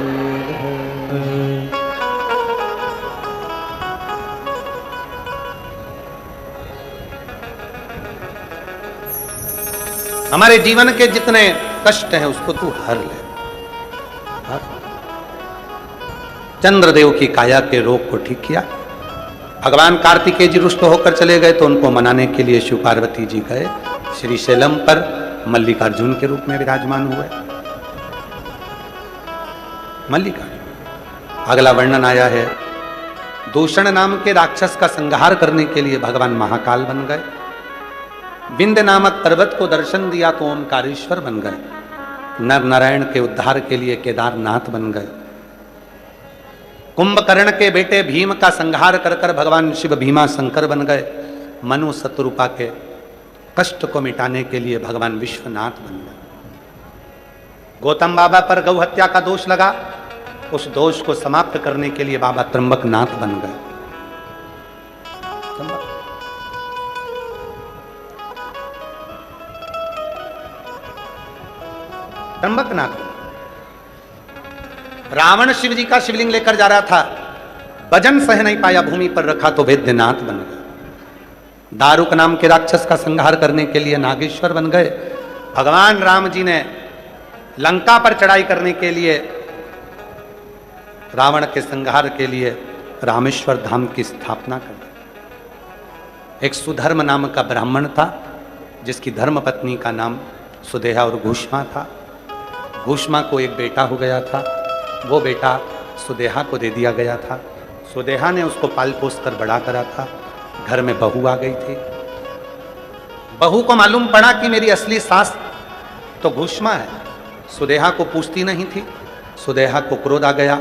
हमारे जीवन के जितने कष्ट हैं उसको तू हर ले। चंद्रदेव की काया के रोग को ठीक किया। भगवान कार्तिकेय जी रुष्ट होकर चले गए तो उनको मनाने के लिए शिव पार्वती जी गए श्रीशैलम पर, मल्लिकार्जुन के रूप में विराजमान हुए। मल्लिकार्जुन। अगला वर्णन आया है, दूषण नाम के राक्षस का संहार करने के लिए भगवान महाकाल बन गए। विंध्य नामक पर्वत को दर्शन दिया तो ओमकारेश्वर बन गए। नर नारायण के उद्धार के लिए केदारनाथ बन गए। कुंभकर्ण के बेटे भीम का संहार कर कर भगवान शिव भीमा शंकर बन गए। मनु शत्रुपा के कष्ट को मिटाने के लिए भगवान विश्वनाथ बन गए। गौतम बाबा पर गौ हत्या का दोष लगा, उस दोष को समाप्त करने के लिए बाबा त्र्यंबकनाथ बन गए। त्र्यंबकनाथ। रावण शिव जी का शिवलिंग लेकर जा रहा था, वजन सह नहीं पाया, भूमि पर रखा तो वैद्यनाथ बन गए। दारुक नाम के राक्षस का संहार करने के लिए नागेश्वर बन गए। भगवान राम जी ने लंका पर चढ़ाई करने के लिए, रावण के संहार के लिए रामेश्वर धाम की स्थापना कर दी। एक सुधर्म नाम का ब्राह्मण था जिसकी धर्म पत्नी का नाम सुदेहा और घूष्मा था। घूष्मा को एक बेटा हो गया था, वो बेटा सुदेहा को दे दिया गया था। सुदेहा ने उसको पाल पोस कर बड़ा करा था। घर में बहू आ गई थी। बहू को मालूम पड़ा कि मेरी असली सास तो घूष्मा है। सुदेहा को पूछती नहीं थी। सुदेहा को क्रोध आ गया,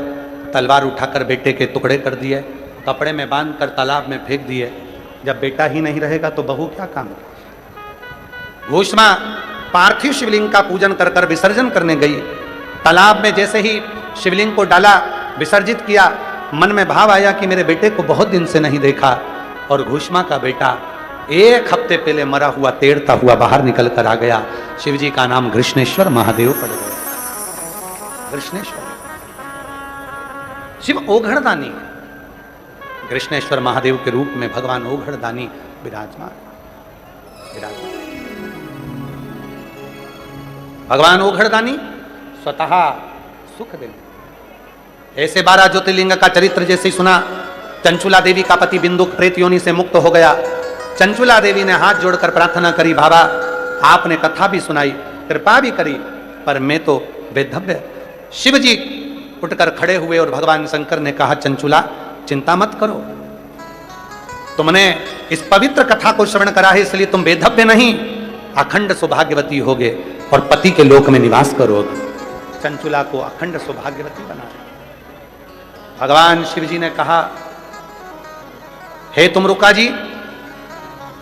तलवार उठाकर बेटे के टुकड़े कर दिए, कपड़े में बांधकर तालाब में फेंक दिए। जब बेटा ही नहीं रहेगा तो बहू क्या काम की। घूष्मा पार्थिव शिवलिंग का पूजन कर कर विसर्जन करने गई। तालाब में जैसे ही शिवलिंग को डाला, विसर्जित किया, मन में भाव आया कि मेरे बेटे को बहुत दिन से नहीं देखा। और घूष्मा का बेटा 1 हफ्ते पहले मरा हुआ तैरता हुआ बाहर निकल कर आ गया। शिव जी का नाम कृष्णेश्वर महादेव पड़ गया। कृष्णेश्वर शिव ओघड़दानी, कृष्णेश्वर महादेव के रूप में भगवान ओघड़दानी विराजमान। भगवान ओघड़दानी स्वतः सुख देंगे। ऐसे 12 ज्योतिर्लिंग का चरित्र जैसे सुना, चंचुला देवी का पति बिंदुक प्रेत योनि से मुक्त हो गया। चंचुला देवी ने हाथ जोड़कर प्रार्थना करी, बाबा आपने कथा भी सुनाई, कृपा भी करी, पर मैं तो वेधव्य। शिव जी उठकर खड़े हुए और भगवान शंकर ने कहा, चंचुला चिंता मत करो, तुमने इस पवित्र कथा को श्रवण करा है, इसलिए तुम वेधव्य नहीं, अखंड सौभाग्यवती होगे और पति के लोक में निवास करोगे। चंचुला को अखंड सौभाग्यवती बना। भगवान शिव जी ने कहा, हे तुमरुका जी,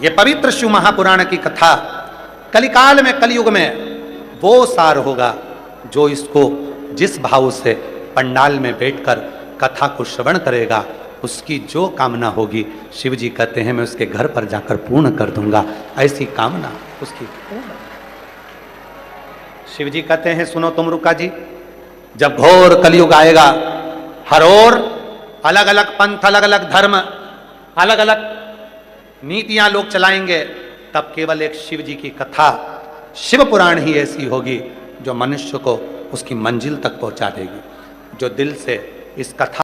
ये पवित्र शिव महापुराण की कथा कलिकाल में, कलयुग में वो सार होगा जो इसको जिस भाव से पंडाल में बैठकर कथा को श्रवण करेगा, उसकी जो कामना होगी, शिव जी कहते हैं मैं उसके घर पर जाकर पूर्ण कर दूंगा। ऐसी कामना उसकी पूर्ण। शिव जी कहते हैं, सुनो तुमरुका जी, जब घोर कलयुग आएगा, हर ओर अलग अलग पंथ, अलग अलग धर्म, अलग अलग नीतियां लोग चलाएंगे, तब केवल एक शिव जी की कथा, शिव पुराण ही ऐसी होगी जो मनुष्य को उसकी मंजिल तक पहुंचा देगी। जो दिल से इस कथा